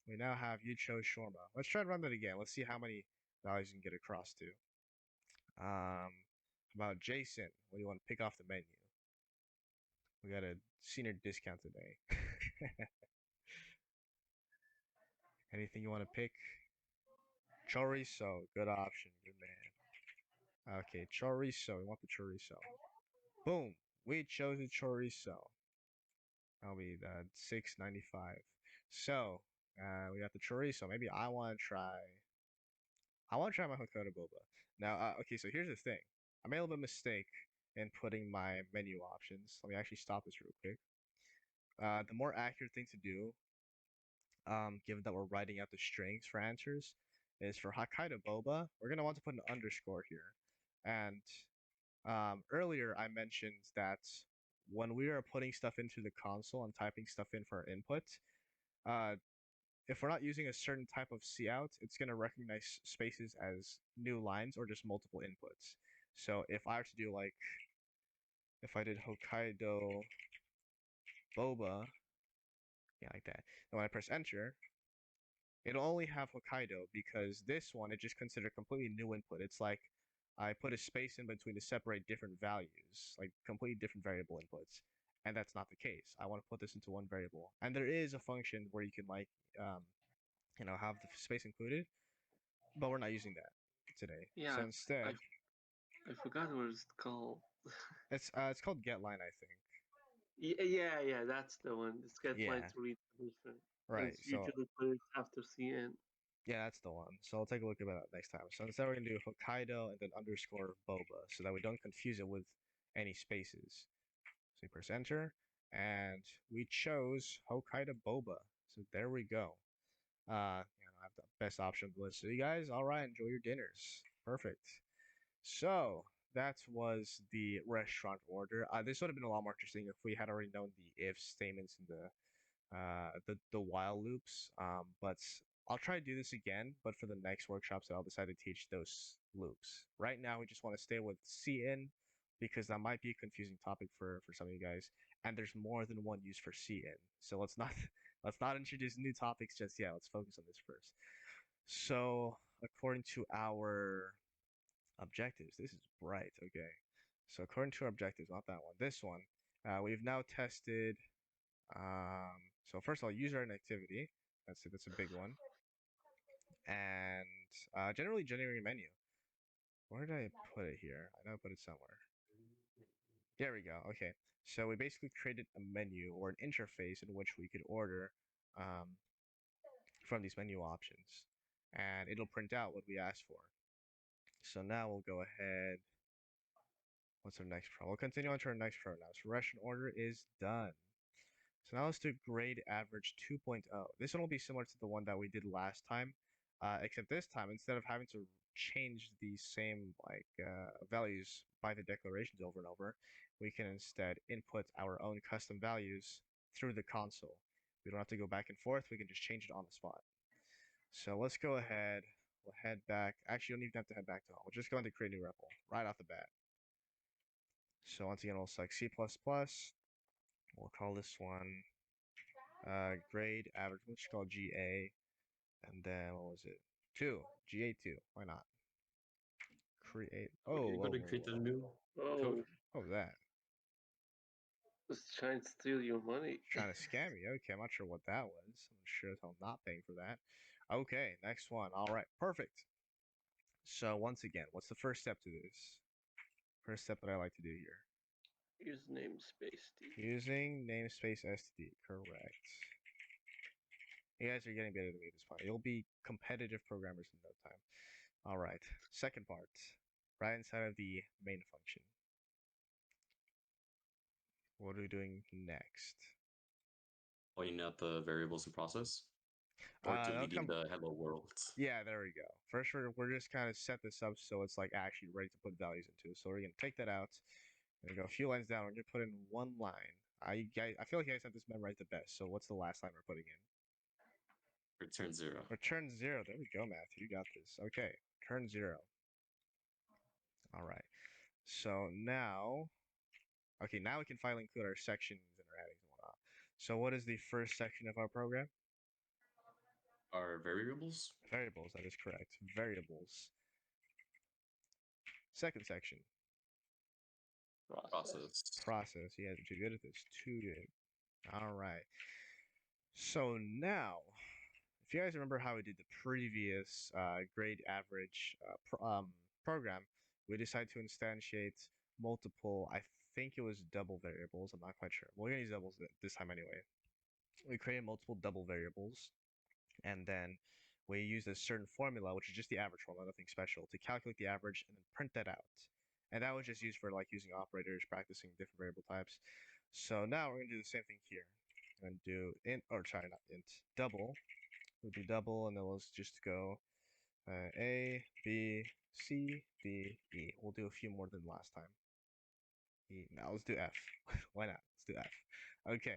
we now have you chose shawarma. Let's try to run that again. Let's see how many values you can get across to. How about Jason? What do you want to pick off the menu? We got a senior discount today. Anything you want to pick? Chorizo, good option, good man. Okay, chorizo. We want the chorizo. Boom, we chose the chorizo. That'll be the 6.95. So we got the chorizo. Maybe I want to try. I want to try my Hokkaido boba. Now, okay. So here's the thing. I made a little bit mistake in putting my menu options. Let me actually stop this real quick. The more accurate thing to do, given that we're writing out the strings for answers, is for Hokkaido boba. We're gonna want to put an underscore here. And earlier I mentioned that when we are putting stuff into the console and typing stuff in for our input, uh, if we're not using a certain type of cout, it's going to recognize spaces as new lines or just multiple inputs. So if I were to do like, if I did Hokkaido boba, yeah, like that, and when I press enter, it'll only have Hokkaido because this one, it just considered a completely new input. It's like I put a space in between to separate different values, like completely different variable inputs. And that's not the case. I want to put this into one variable. And there is a function where you can like, have the space included, but we're not using that today. So Yeah, I, instead, I forgot what it's called. it's called getLine, I think. Yeah, that's the one. It's get line Yeah, to read different. And right. it's So usually put it after CN. yeah, that's the one. So I'll take a look at that next time. So instead, we're gonna do Hokkaido and then underscore boba, so that we don't confuse it with any spaces. So we press enter, and we chose Hokkaido boba. So there we go. I have the best option of the list. So you guys, all right, enjoy your dinners. Perfect. So that was the restaurant order. This would have been a lot more interesting if we had already known the if statements and the while loops. But I'll try to do this again, but for the next workshops, I'll decide to teach those loops. Right now, we just want to stay with cin because that might be a confusing topic for some of you guys, and there's more than one use for cin. So let's not let's not introduce new topics just yet. Let's focus on this first. So according to our objectives, this is bright. Okay. So according to our objectives, not that one, this one, we've now tested so first of all, user and activity. That's a big one. And generally generating a menu. Where did I put it here? I know I put it somewhere. There we go. Okay. So we basically created a menu or an interface in which we could order um, from these menu options. And it'll print out what we asked for. So now we'll go ahead. What's our next pro? We'll continue on to our next pro now. So restaurant order is done. So now let's do grade average 2.0. This one will be similar to the one that we did last time, except this time, instead of having to change the same values by the declarations over and over, we can instead input our own custom values through the console. We don't have to go back and forth. We can just change it on the spot. So let's go ahead. We'll head back. Actually, you don't even have to head back to home. We'll just go into create new REPL right off the bat. So once again, we'll select C++. We'll call this one grade average. Let's just call GA. And then what was it? 2. GA2. Why not? Create. Oh, You're whoa, gonna whoa, create a whoa. new code. Oh, What was that? it's trying to steal your money. Trying to scam me. Okay, I'm not sure what that was. I'm sure as hell not paying for that. Okay, next one. All right, perfect. So once again, what's the first step to this? First step that I like to do here. Use namespace D. Using namespace std. Correct. You guys are getting better than me at this point. You'll be competitive programmers in no time. All right. Second part. Right inside of the main function. What are we doing next? Pointing out the variables in process, or That'll deleting come. the hello world. Yeah, there we go. First, we're just kind of set this up so it's like actually ready to put values into. So we're gonna take that out. We're gonna go a few lines down. We're gonna put in one line. I feel like you guys have this memorized the best. So what's the last line we're putting in? Return 0. Return 0. There we go, Matthew. You got this. Okay, return 0. All right. So now, okay, now we can finally include our sections and our headings and whatnot. So what is the first section of our program? Are variables? Variables. That is correct. Variables. Second section. Process. Process. You guys are too good at this. Too good. All right. So now, if you guys remember how we did the previous grade average program, we decided to instantiate multiple, I think it was double variables. I'm not quite sure. We're going to use doubles this time anyway. We created multiple double variables, and then we used a certain formula, which is just the average formula, nothing special, to calculate the average and then print that out. And that was just used for like using operators, practicing different variable types. So now we're gonna do the same thing here. And do int, or sorry, not int, double. We'll do double, and then we'll just go A, B, C, D, E. We'll do a few more than last time. E. Now let's do F. Why not? Let's do F. Okay.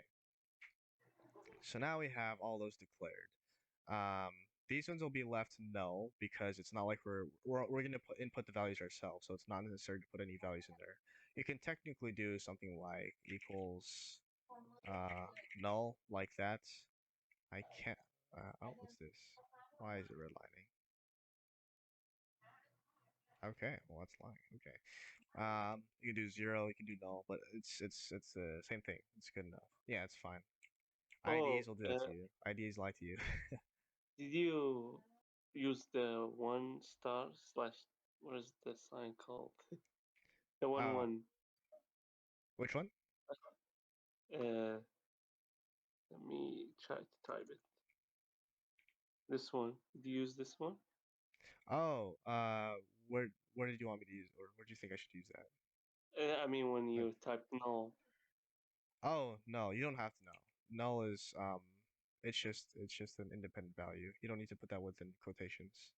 So now we have all those declared. Um, these ones will be left null because it's not like we're gonna input the values ourselves, so it's not necessary to put any values in there. You can technically do something like equals null like that. I can't. Oh, what's this? Why is it redlining? Okay, well that's lying. Okay. You can do 0, you can do null, but it's the same thing. It's good enough. Yeah, it's fine. Oh, IDEs will do that to you. IDEs lie to you. did you use the 1 star slash? What is the sign called? The one Oh, one. which one? Let me try to type it. This one. Did you use this one? Oh, where did you want me to use, or where do you think I should use that? I mean, when Like, you type null. oh no, you don't have to know. Null is It's just an independent value. You don't need to put that within quotations.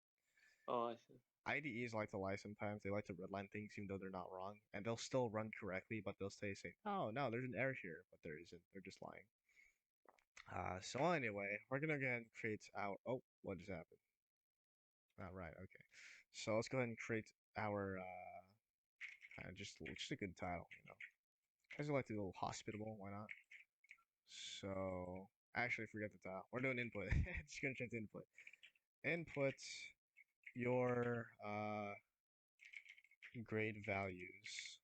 Oh, I see. IDEs like to lie sometimes. They like to redline things even though they're not wrong, and they'll still run correctly, but they'll say, "Oh no, there's an error here," but there isn't. They're just lying. So anyway, we're gonna go ahead and create our. Oh, what just happened? All right, okay. So let's go ahead and create our just a good title, you know. I just like to be a little hospitable. Why not? So actually, forget the title. We're doing input. Just gonna change input. Input your grade values.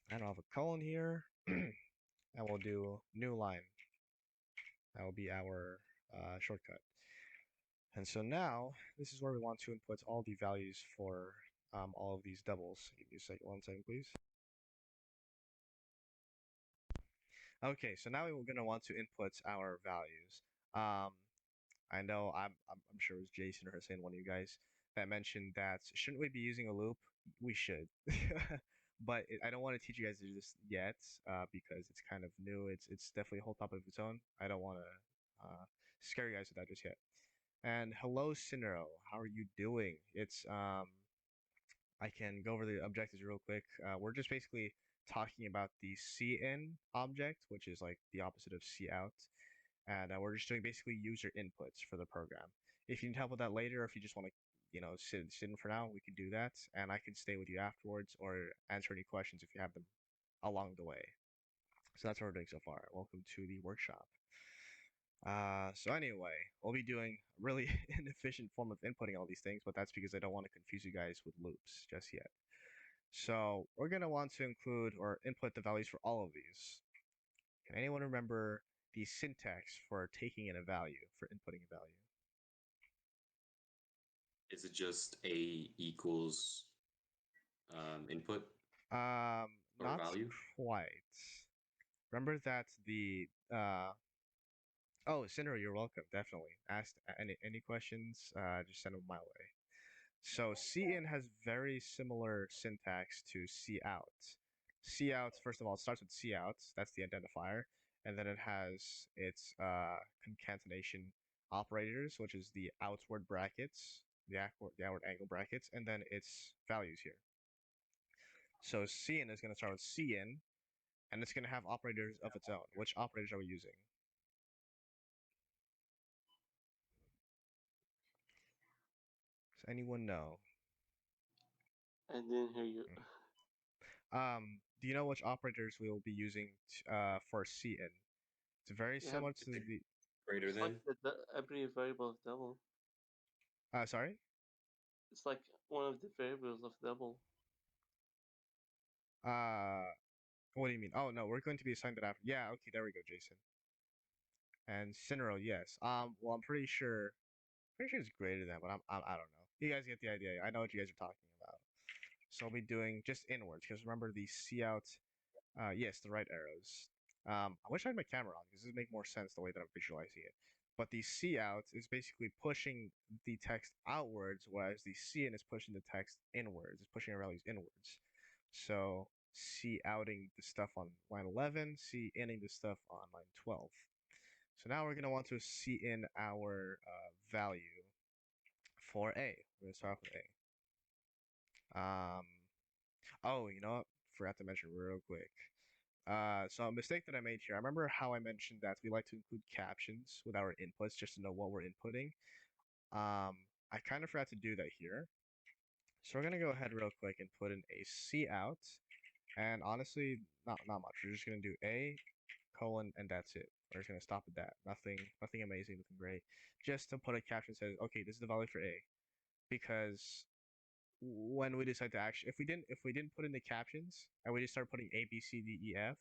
And I'll have a colon here, and we'll do new line. That will be our shortcut. And so now, this is where we want to input all the values for all of these doubles. Give me a second, 1 second, please. Okay, so now we're going to want to input our values. I know I'm sure it was Jason or Hussein, one of you guys, that mentioned that shouldn't we be using a loop? We should. But I don't want to teach you guys to do this yet because it's kind of new. It's definitely a whole topic of its own. I don't want to scare you guys with that just yet. And hello, Cinero. How are you doing? I can go over the objectives real quick. We're just basically talking about the cin object, which is like the opposite of cout, and we're just doing basically user inputs for the program. If you need help with that later, or if you just want to, sit in for now, we can do that, and I can stay with you afterwards or answer any questions if you have them along the way. So that's what we're doing so far. Welcome to the workshop. So anyway, we'll be doing a really inefficient form of inputting all these things, but that's because I don't want to confuse you guys with loops just yet. So we're going to want to include or input the values for all of these. Can anyone remember the syntax for taking in a value, for inputting a value? Is it just a equals input or Not value? quite. Remember that the oh, Cinder, you're welcome. Definitely. Ask any questions. Just send them my way. So cin has very similar syntax to cout. Cout, first of all, it starts with cout. That's the identifier, and then it has its concatenation operators, which is the outward brackets, the outward angle brackets, and then its values here. So cin is going to start with cin, and it's going to have operators of its own. Which operators are we using? Does anyone know? I didn't hear you. Do you know which operators we will be using for cin? It's very You have similar to the. Greater it's like than? every variable of double. Sorry. It's like one of the variables of double. What do you mean? Oh no, we're going to be assigned that after. Yeah. Okay. There we go, Jason. And Cinero, yes. Well, I'm pretty sure. Pretty sure it's greater than, but I don't know. You guys get the idea. I know what you guys are talking about. So I'll be doing just inwards because remember the cout. Yes, the right arrows. I wish I had my camera on because this would make more sense the way that I'm visualizing it. But the cout is basically pushing the text outwards, whereas the cin is pushing the text inwards. It's pushing our values inwards. So outing the stuff on line 11, inning the stuff on line 12. So now we're going to want to in our value for A. We're going to start off with A. Oh, you know what? Forgot to mention real quick. So a mistake that I made here. I remember how I mentioned that we like to include captions with our inputs just to know what we're inputting. I kind of forgot to do that here. So we're gonna go ahead real quick and put in a cout, and honestly, not much. We're just gonna do a colon and that's it. We're just gonna stop at that. Nothing amazing, nothing great. Just to put a caption that says, okay, this is the value for a, because when we decide to actually, if we didn't put in the captions and we just start putting A B C D E F,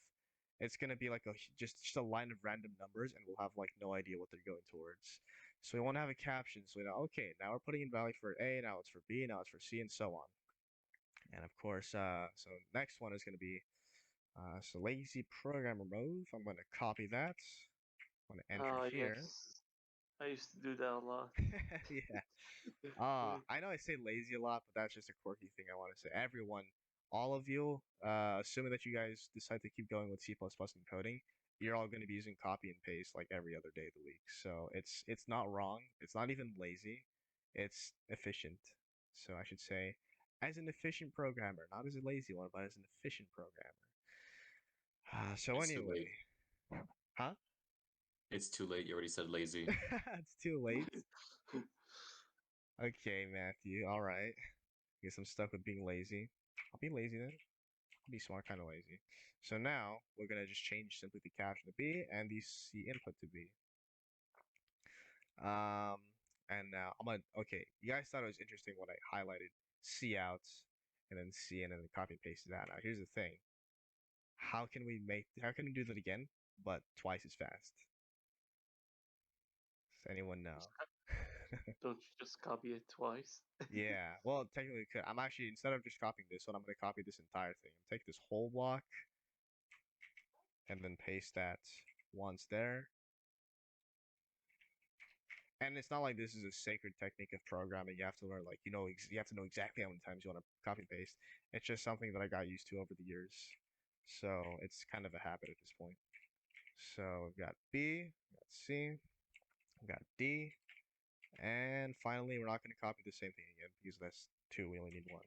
it's gonna be like just a line of random numbers, and we'll have like no idea what they're going towards. So we want to have a caption, so we know, okay, now we're putting in value for A, now it's for B, now it's for C, and so on. And of course, so next one is gonna be so lazy programmer mode. I'm gonna copy that. I'm gonna enter Oh here. yes, I used to do that a lot. Yeah. I know I say lazy a lot, but that's just a quirky thing I want to say. Everyone, all of you, assuming that you guys decide to keep going with C++ and coding, you're all going to be using copy and paste like every other day of the week. So it's not wrong. It's not even lazy. It's efficient. So I should say, as an efficient programmer, not as a lazy one, but as an efficient programmer. So It's too anyway, late. huh? It's too late. You already said lazy. It's too late. Okay, Matthew. All right. Guess I'm stuck with being lazy. I'll be lazy then. I'll be smart, kind of lazy. So now we're gonna just change simply the caption to B and the C input to B. Um, and now I'm gonna. Okay, you guys thought it was interesting when I highlighted C out and then C and then copy and pasted that. Now here's the thing. How can we do that again, but twice as fast? Does anyone know? Don't you just copy it twice? Yeah, well, technically, I'm actually, instead of just copying this one, I'm going to copy this entire thing. I'm take this whole block and then paste that once there. And it's not like this is a sacred technique of programming. You have to learn, like, you have to know exactly how many times you want to copy and paste. It's just something that I got used to over the years. So it's kind of a habit at this point. So we've got B, we've got C, we've got D, and finally, we're not going to copy the same thing again because that's two. We only need one.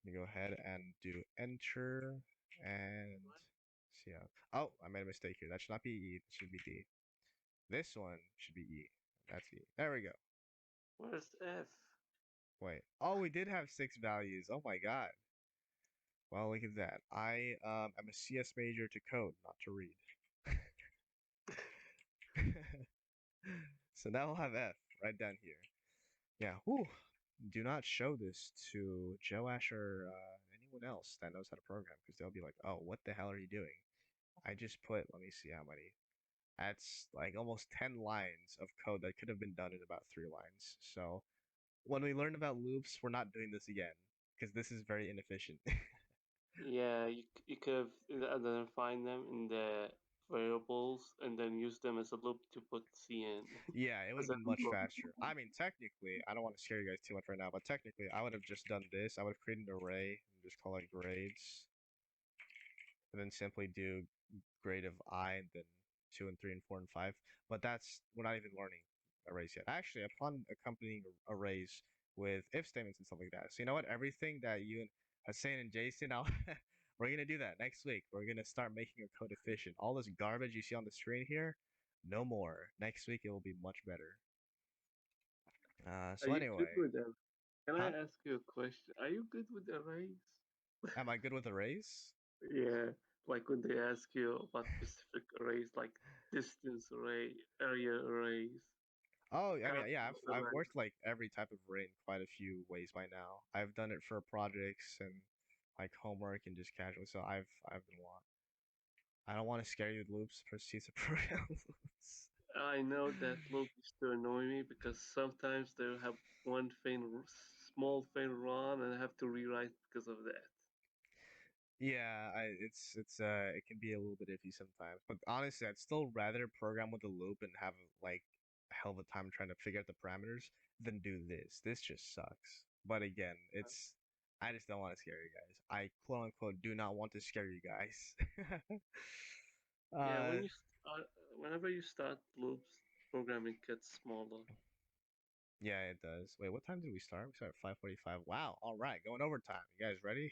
We go ahead and do enter and see how. Oh, I made a mistake here. That should not be E. It should be D. This one should be E. That's E. There we go. Where's F? Wait. Oh, we did have 6 values. Oh my god. Well, look at that. I am a CS major to code, not to read. So now we'll have F right down here. Yeah. Whew. Do not show this to Joash or anyone else that knows how to program because they'll be like, "Oh, what the hell are you doing?" I just put. Let me see how many. That's like almost 10 lines of code that could have been done in about 3 lines. So when we learn about loops, we're not doing this again because this is very inefficient. Yeah, you could have identified them in the variables and then use them as a loop to put C in. Yeah, it would As have a been much loop. faster. I mean, technically, I don't want to scare you guys too much right now, but technically, I would have just done this. I would have created an array and just call it grades, and then simply do grade of I, and then 2 and 3 and 4 and 5. But we're not even learning arrays yet. Actually, upon accompanying arrays with if statements and stuff like that. So you know what? Everything that you and Hussein and Jason, we're gonna do that next week. We're gonna start making our code efficient. All this garbage you see on the screen here, no more. Next week it will be much better. Are So you good anyway, with them? Can I huh? ask you a question? Are you good with arrays? Am I good with arrays? Yeah, like when they ask you about specific arrays, like distance array, area arrays, Oh, I mean, yeah, characters I've array. worked like every type of array in quite a few ways by now. I've done it for projects and like homework and just casually. So I've done a lot. I don't want to scare you with loops. Proceed to program loops. I know that loop used to annoy me because sometimes they have one small thing wrong, and I have to rewrite because of that. Yeah, it can be a little bit iffy sometimes. But honestly, I'd still rather program with a loop and have like a hell of a time trying to figure out the parameters than do this. This just sucks. But again, I just don't want to scare you guys. I quote unquote do not want to scare you guys. Yeah, uh whenever you start loops, programming gets smaller. yeah, it does. Wait, what time did we start? We started at 5:45. Wow. All right, going overtime. You guys ready?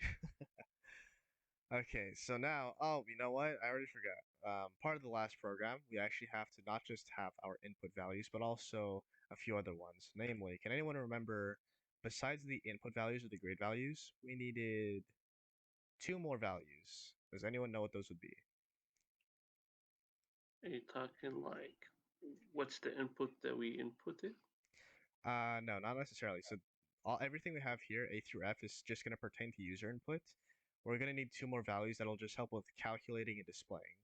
Okay, so now, oh, you know what? I already forgot. Part of the last program, we actually have to not just have our input values, but also a few other ones. Namely, can anyone remember, besides the input values or the grade values, we needed 2 more values. Does anyone know what those would be? Are you talking like what's the input that we inputted? No, not necessarily. So, everything we have here, A through F, is just going to pertain to user input. We're going to need 2 more values that'll just help with calculating and displaying.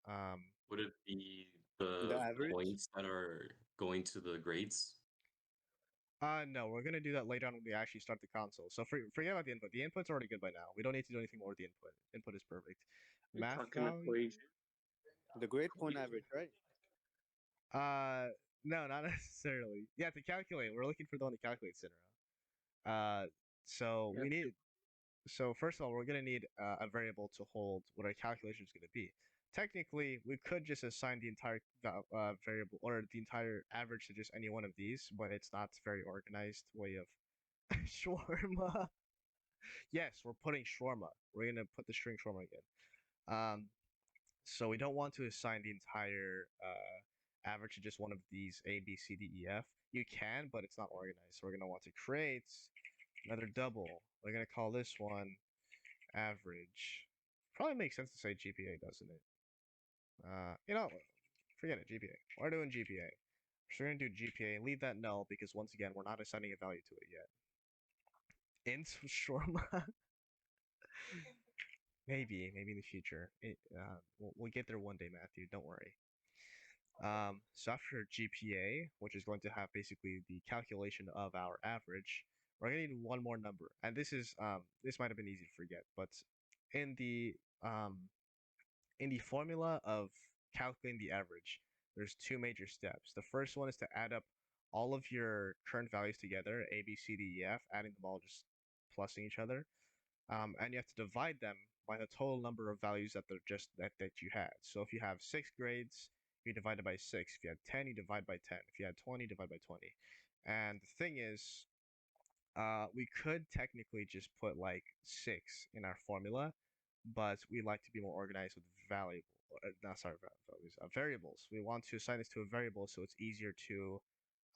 Um, Would it be The the average? points that are going to the grades? No, we're gonna do that later on when we actually start the console. So forget about the input. The input's already good by now. We don't need to do anything more with the input. Input is perfect. You're Math talking value? equation. The grade point Equation. average, right? Uh, no, not necessarily. Yeah, to calculate, we're looking for the one to calculate, Cinera. Uh, so Yeah. we need. So first of all, we're gonna need a variable to hold what our calculation is gonna be. technically we could just assign the entire variable or the entire average to just any one of these, but it's not very organized way of shawarma. Yes, we're putting shawarma. We're gonna put the string shawarma again. So we don't want to assign the entire average to just one of these A, B, C, D, E, F. You can, but it's not organized. So we're gonna want to create another double. We're gonna call this one average. Probably makes sense to say GPA, doesn't it? Forget it, GPA. We're doing GPA. So we're gonna do GPA and leave that null because once again, we're not assigning a value to it yet. Int shawarma. Maybe in the future. We'll get there one day, Matthew. Don't worry. So after GPA, which is going to have basically the calculation of our average, we're gonna need one more number. And this might have been easy to forget, but in the um in the formula of calculating the average, there's two major steps. The first one is to add up all of your current values together, A, B, C, D, E, F, adding them all, just plusing each other. And you have to divide them by the total number of values that you had. So if you have 6 grades, you divide it by 6. If you had 10, you divide by 10. If you had 20, divide by 20. And the thing is, we could technically just put like 6 in our formula, but we like to be more organized with variables. We want to assign this to a variable so it's easier to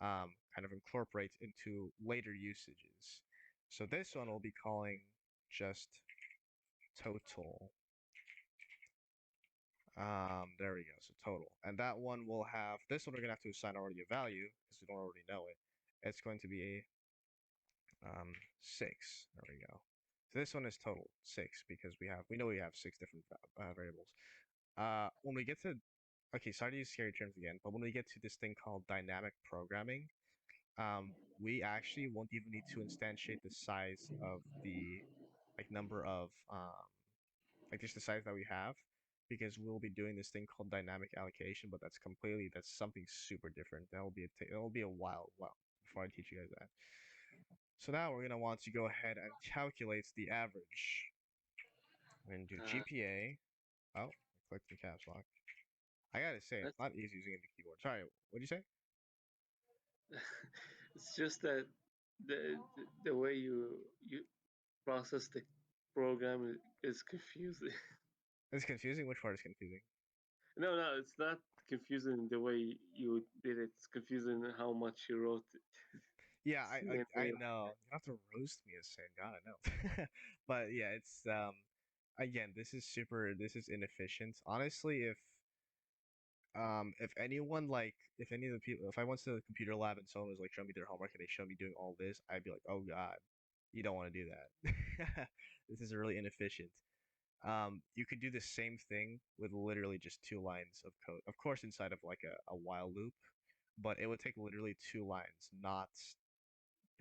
kind of incorporate into later usages. So this one we'll be calling just total. There we go. So total, and that one will have this one. We're gonna have to assign already a value because we don't already know it. It's going to be 6. There we go. So this one is total 6 because we know we have 6 different variables. When we get to okay, sorry to use scary terms again, but when we get to this thing called dynamic programming, we actually won't even need to instantiate the size of the number of just the size that we have, because we'll be doing this thing called dynamic allocation, but that's something super different. That'll be a while before I teach you guys that. So now we're gonna want to go ahead and calculate the average. We're gonna do GPA. Oh, I clicked the caps lock. I gotta say, it's not easy using the keyboard. Sorry, what'd you say? It's just that the way you process the program is confusing. It's confusing. Which part is confusing? No, it's not confusing the way you did it. It's confusing how much you wrote it. Yeah, I Name. know. You have to roast me as saying God, I know. But yeah, it's again, this is inefficient. Honestly, if anyone if any of the people if I went to the computer lab and someone was like showing me their homework and they showed me doing all this, I'd be like, oh God, you don't want to do that. This is really inefficient. You could do the same thing with literally just 2 lines of code. Of course, inside of like a while loop, but it would take literally 2 lines, not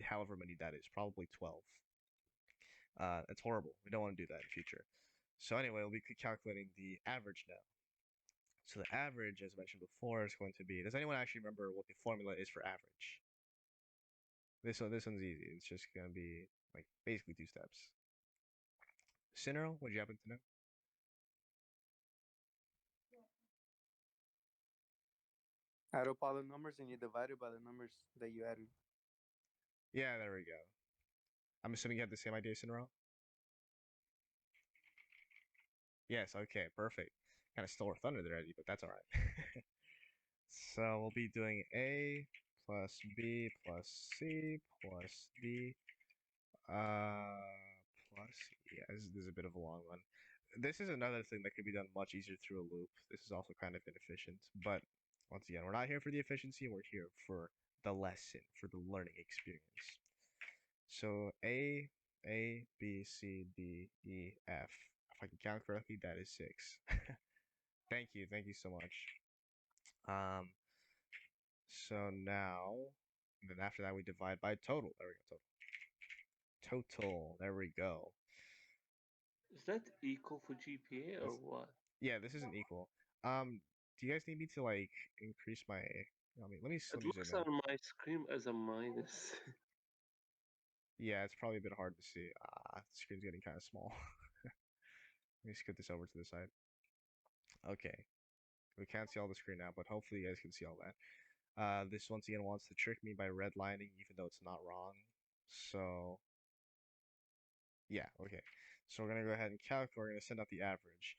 however many that is, probably 12. It's horrible. We don't want to do that in the future. So anyway, we'll be calculating the average now. So the average, as mentioned before, is going to be. Does anyone actually remember what the formula is for average? This one's easy. It's just gonna be like basically 2 steps. Cinero, would you happen to know? Add up all the numbers and you divide it by the numbers that you added. Yeah, there we go. I'm assuming you have the same idea, Cinero? Yes, okay, perfect. Kind of stole our thunder there, Eddie, but that's alright. So we'll be doing A plus B plus C plus D plus yeah, this is a bit of a long one. This is another thing that could be done much easier through a loop. This is also kind of inefficient, but once again, we're not here for the efficiency, we're here for the lesson, for the learning experience. So B, C, D, E, F. If I can count correctly, that is 6. Thank you so much. So now, and then after that we divide by total. There we go, total. Total, there we go. Is that equal for GPA or what? Yeah, this isn't equal. Do you guys need me to like increase my? Let me It zoom looks in. on my screen as a minus. Yeah, it's probably a bit hard to see. The screen's getting kind of small. Let me scoot this over to the side. Okay, we can't see all the screen now, but hopefully you guys can see all that. This once again wants to trick me by redlining, even though it's not wrong. So yeah, okay. So we're gonna go ahead and calculate. We're gonna send out the average.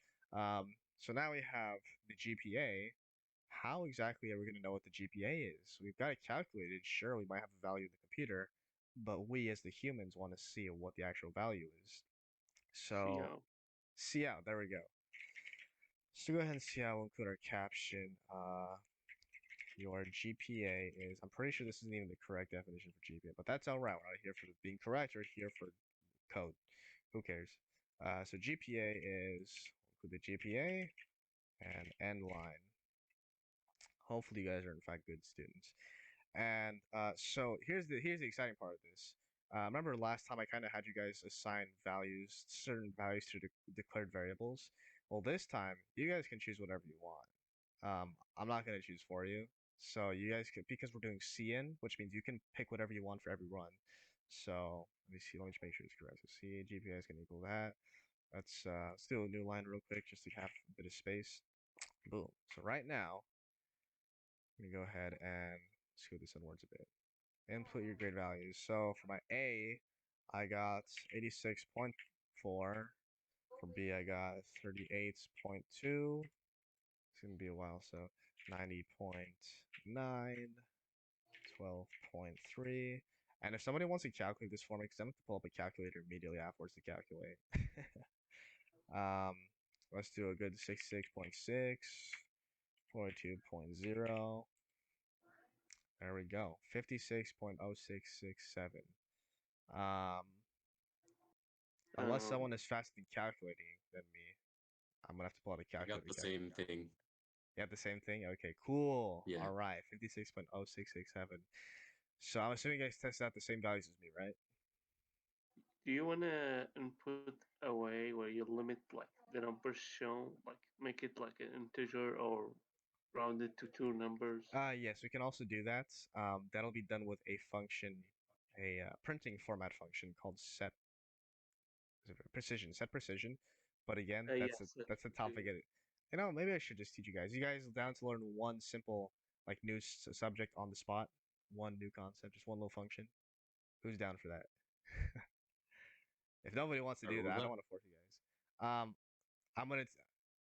So now we have the GPA. How exactly are we gonna know what the GPA is? We've got it calculated. Sure, we might have a value in the computer, but we as the humans want to see what the actual value is. See So how. see out. There we go. So go ahead and see how we'll include our caption. Your GPA is. I'm pretty sure this isn't even the correct definition for GPA, but that's all right. We're not here for being correct. We're here for code. Who cares? So GPA is include the GPA and end line. Hopefully, you guys are in fact good students. And so here's the exciting part of this. Remember last time I kind of had you guys assign values, certain values to declared variables. Well, this time you guys can choose whatever you want. I'm not gonna choose for you. So you guys can, because we're doing CN, which means you can pick whatever you want for every run. So let me see. Let me just make sure it's correct. So C GPA is gonna equal that. Let's do a new line real quick just to have a bit of space. Boom. So right now, let me go ahead and scoot this inwards a bit. Input your grade values. So for my A, I got 86.4. For B, I got 38.2. It's gonna be a while, so 90.9, 12.3. And if somebody wants to calculate this for me, because I'm going to pull up a calculator immediately afterwards to calculate. um, let's do a good 66.6, 42.0. There we go. 56.0667. Um, unless Um, someone is faster at calculating than me, I'm gonna have to pull out a I got calculator. the same thing. You have the same thing? Okay, cool. Yeah. All right, 56.0667. So I'm assuming you guys tested out the same values as me, right? do you wanna input a way where you limit like the numbers shown, like make it like an integer or round it to two numbers? Yes, we can also do that. That'll be done with a function, a printing format function called set precision. But again, Yes, that's the topic. You know, maybe I should just teach you guys. You guys down to learn one simple like new subject on the spot, one new concept, just one little function. Who's down for that? If nobody wants to I do that, rolled I don't up. want to force you guys. I'm gonna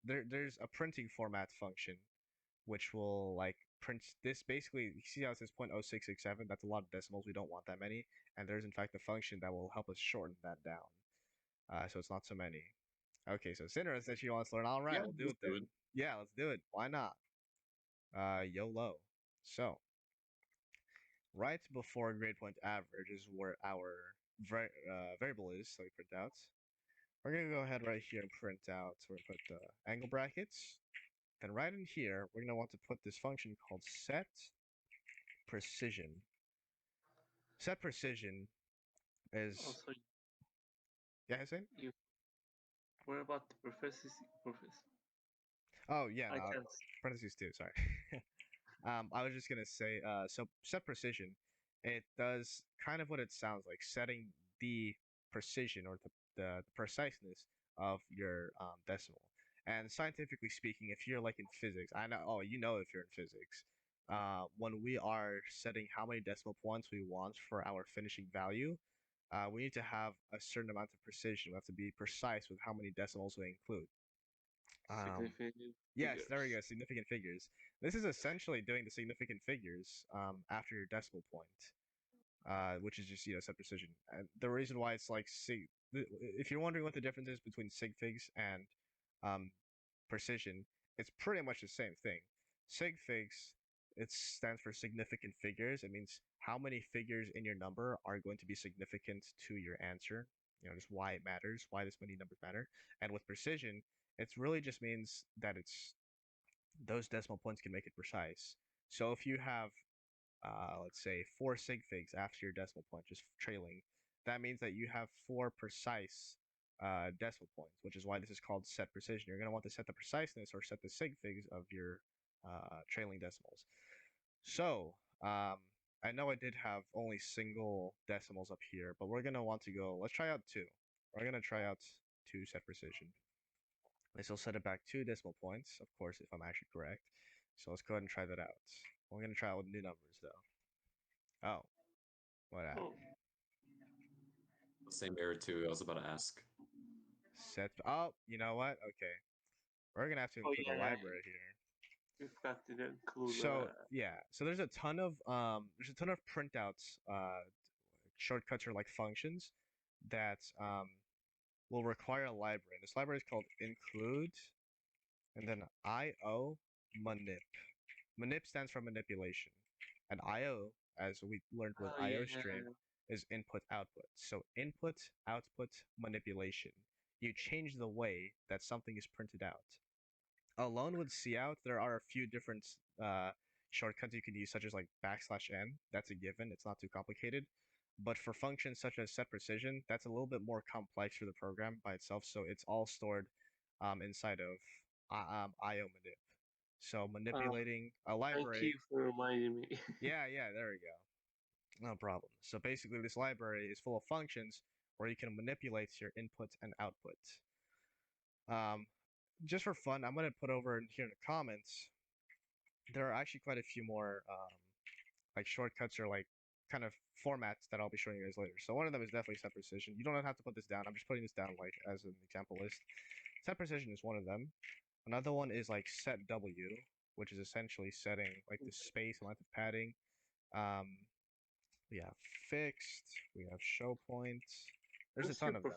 there's a printing format function which will like print this basically. You see how it says 0.0667? That's a lot of decimals. We don't want that many. And there's in fact a function that will help us shorten that down. So it's not so many. Okay, so Cinderella says she wants to learn. All right, Yeah, we'll do let's it do then. it. Yeah, let's do it. Why not? YOLO. So right before grade point average is where our variable is. So we print out. We're gonna go ahead right here and print out. So we're gonna put the angle brackets. Then right in here, we're gonna want to put this function called set precision. Set precision is Also, yeah, Hussein? you where about the professors? Professor, Oh yeah, I no, can't. parentheses too. Sorry. I was just gonna say, so set precision, it does kind of what it sounds like, setting the precision or the preciseness of your decimal. And scientifically speaking, if you're like in physics, I know, oh, you know, if you're in physics, when we are setting how many decimal points we want for our finishing value, we need to have a certain amount of precision. We have to be precise with how many decimals we include. Um, Significant yes, there we figures. go. Significant figures. This is essentially doing the significant figures after your decimal point, which is just set precision. And the reason why it's like if you're wondering what the difference is between sig figs and um, precision, it's pretty much the same thing. Sig figs, it stands for significant figures. It means how many figures in your number are going to be significant to your answer. Just why it matters, why this many numbers matter. And with precision, it really just means that it's those decimal points can make it precise. So if you have, let's say, 4 sig figs after your decimal point, just trailing, that means that you have 4 precise decimal points, which is why this is called set precision. You're going to want to set the preciseness or set the sig figs of your trailing decimals. So, I know I did have only single decimals up here, but we're going to want to go, let's try out 2. We're going to try out 2 set precision. This will set it back 2 decimal points, of course, if I'm actually correct. So let's go ahead and try that out. We're going to try out with new numbers, though. Oh, what happened? Oh, Same error too. I was about to ask. Set. Oh, you know what? Okay. We're going to have to oh include a yeah, library here. we forgot to include. So yeah, so there's a ton of printouts, shortcuts or like functions that will require a library. This library is called include, and then IO manip. Manip stands for manipulation, and IO, as we learned with Oh IO yeah, stream, is input output. So input output manipulation. You change the way that something is printed out. Alone with cout, there are a few different shortcuts you can use, such as like \n. That's a given. It's not too complicated. But for functions such as set precision, that's a little bit more complex for the program by itself. So it's all stored inside of IO manip. So manipulating a thank you library. for reminding me. Yeah, there we go. No problem. So basically, this library is full of functions where you can manipulate your input and output. Um, just for fun, I'm gonna put over in here in the comments. There are actually quite a few more like shortcuts or like kind of formats that I'll be showing you guys later. So one of them is definitely set precision. You don't have to put this down. I'm just putting this down like as an example list. Set precision is one of them. Another one is like set W, which is essentially setting like the space and length of padding. We have fixed. We have show points. There's a Since you're ton of them.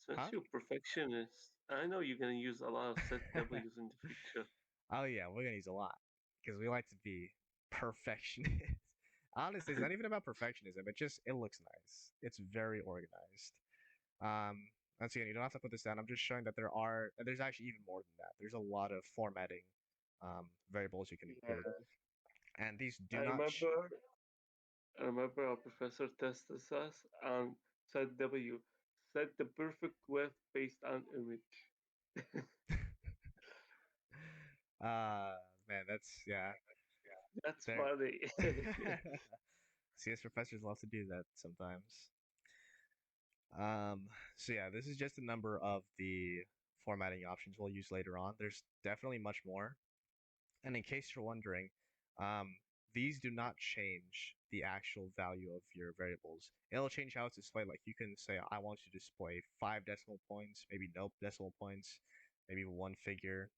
since Huh? you're perfectionist, I know you're gonna use a lot of set W's in the future. Oh yeah, we're gonna use a lot because we like to be perfectionists. Honestly, it's not even about perfectionism. It looks nice. It's very organized. Once again, you don't have to put this down. I'm just showing that there's actually even more than that. There's a lot of formatting variables you can include, Yeah, and these I do not. remember. I remember our professor tested us and said W, set the perfect width based on image. uh, man, that's yeah. That's There. funny. CS professors love to do that sometimes. Um, so yeah, this is just a number of the formatting options we'll use later on. There's definitely much more. And in case you're wondering, um, these do not change the actual value of your variables. It'll change how it's displayed. Like you can say, I want to display 5 decimal points, maybe no decimal points, maybe one figure.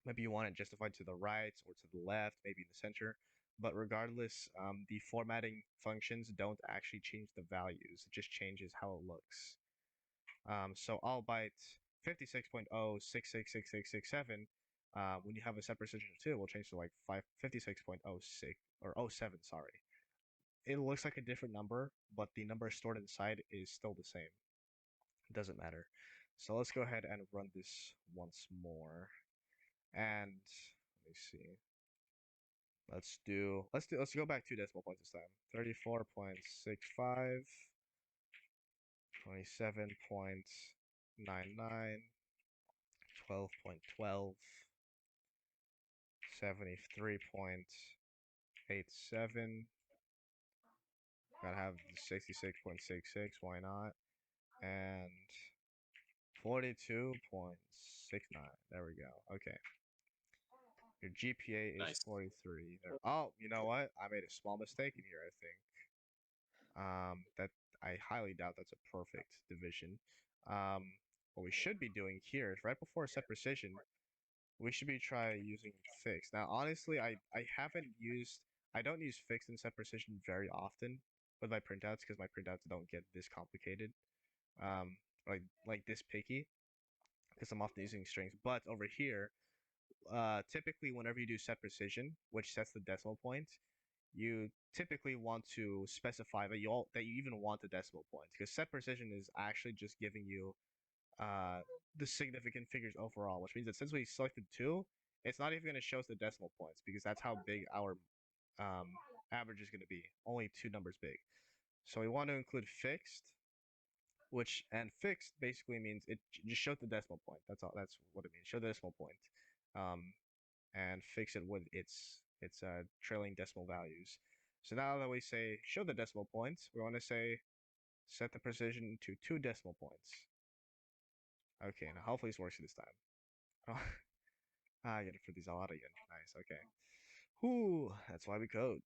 Maybe you want it justified to the right or to the left, maybe in the center. But regardless, the formatting functions don't actually change the values. It just changes how it looks. So albeit 56.0666667, when you have a set precision of 2, it will change to like 56.06 or oh 07, sorry. It looks like a different number, but the number stored inside is still the same. It doesn't matter. So let's go ahead and run this once more. And let me see. Let's go back 2 decimal points this time. 34.65, 27.99, 12.12, 73.87. Gotta have 66.66, why not? And 42.69. There we go. Okay. Your GPA is Nice. 43. There. Oh, you know what? I made a small mistake in here, I think. That I highly doubt that's a perfect division. What we should be doing here is right before set precision, we should be try using fixed. Now, honestly, I don't use fixed and set precision very often with my printouts because my printouts don't get this complicated, um, like this picky, because I'm often using strings. But over here, typically whenever you do set precision, which sets the decimal point, you typically want to specify that you even want the decimal point because set precision is actually just giving you uh, the significant figures overall, which means that since we selected 2, it's not even going to show us the decimal points because that's how big our average is going to be. Only 2 numbers big. So we want to include fixed, and fixed basically means it just showed the decimal point. That's all. That's what it means. Show the decimal point, and fix it with its trailing decimal values. So now that we say show the decimal points, we want to say set the precision to 2 decimal points. Okay, now hopefully this works this time. I get it for these a lot again. Nice. Okay. Whoo. That's why we code.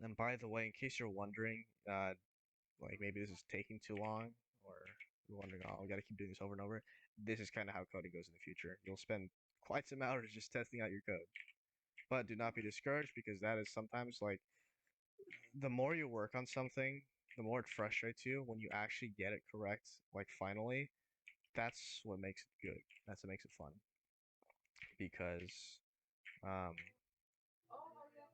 And by the way, in case you're wondering, like maybe this is taking too long, or you're wondering, oh, we gotta keep doing this over and over. This is kind of how coding goes in the future. You'll spend quite some hours just testing out your code. But do not be discouraged because that is sometimes like the more you work on something, the more it frustrates you when you actually get it correct, like finally. That's what makes it good. That's what makes it fun. Because um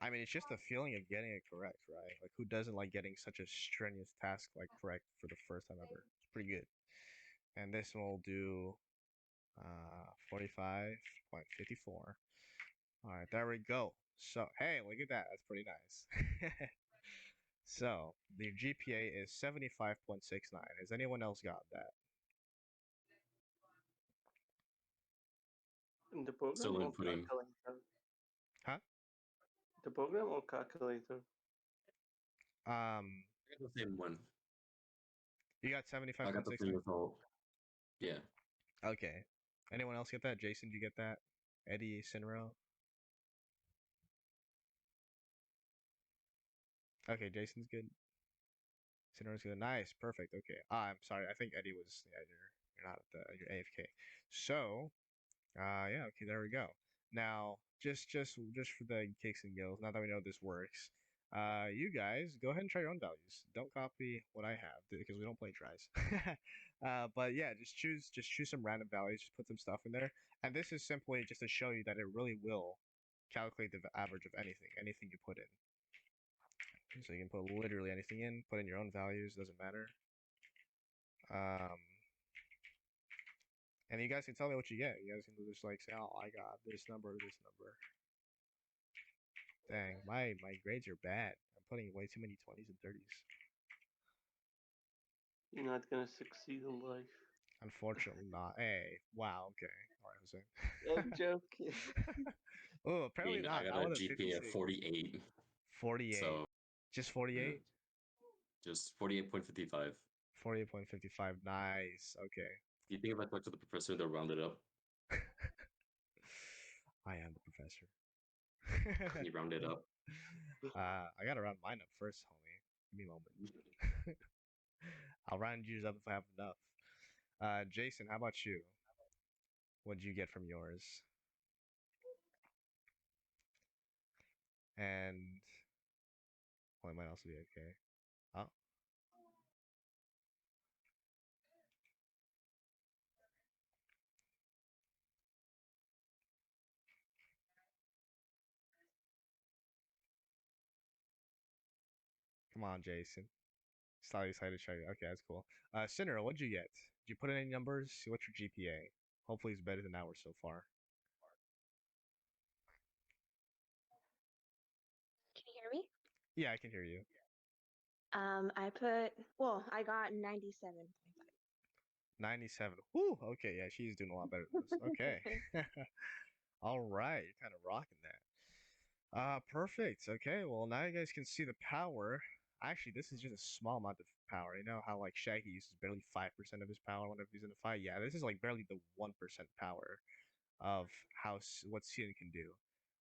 I mean it's just the feeling of getting it correct, right? Like who doesn't like getting such a strenuous task like correct for the first time ever? It's pretty good. And this one will do 45.54. All right, there we go. So, hey, look at that. That's pretty nice. So, the GPA is 75.69. Has anyone else got that? In the program Still or inputting. calculator? Huh? The program or calculator? Um, I got the same one. you got I got the same 75.69. result. Yeah. Okay. Anyone else get that? Jason, do you get that? Eddie, Sinro? Okay, Jason's good. Sinro's good. Nice, perfect. Okay. I'm sorry. I think Eddie was. Yeah, you're not at the. You're AFK. So, yeah. Okay, there we go. Now, just for the kicks and giggles. Now that we know this works, you guys go ahead and try your own values. Don't copy what I have because we don't play tries. But yeah, just choose some random values. Just put some stuff in there, and this is simply just to show you that it really will calculate the average of anything you put in. So you can put literally anything in, put in your own values, doesn't matter. Um, and you guys can tell me what you get. You guys can just like say, oh, I got this number, this number. Dang, my grades are bad. I'm putting way too many 20s and 30s. You're not gonna succeed in life. Unfortunately not. Hey, wow, okay. All right, Jose. I'm joking. Oh, I apparently mean, I not. got Not a with a GPA of 56. 48. 48. So, Just yeah, 48? just 48.55. 48.55. Nice. Okay. Do you think if I talk to the professor, they'll round it up? I am the professor. Can you round it up? I gotta round mine up first, homie. Give me a moment. I'll round yours up if I have enough. Jason, how about you? What'd you get from yours? And well, it might also be okay. Oh, come on, Jason. Slightly excited to show you. Okay, that's cool. Sinner, what'd you get? Did you put in any numbers? What's your GPA? Hopefully it's better than ours so far. Can you hear me? Yeah, I can hear you. I got 97.5. 97. Whoo, okay, yeah, she's doing a lot better than us. Okay. All right, you're kind of rocking that. Perfect. Okay, well now you guys can see the power. Actually, this is just a small amount of power. You know how like Shaggy uses barely 5% of his power whenever he's in a fight? Yeah, this is like barely the 1% power of what Cian can do.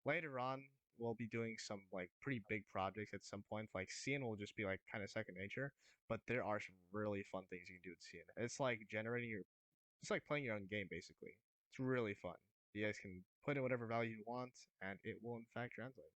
Later on, we'll be doing some like pretty big projects at some point. Like Cian will just be like kind of second nature, but there are some really fun things you can do with Cian. It's like playing your own game basically. It's really fun. You guys can put in whatever value you want, and it will in fact translate.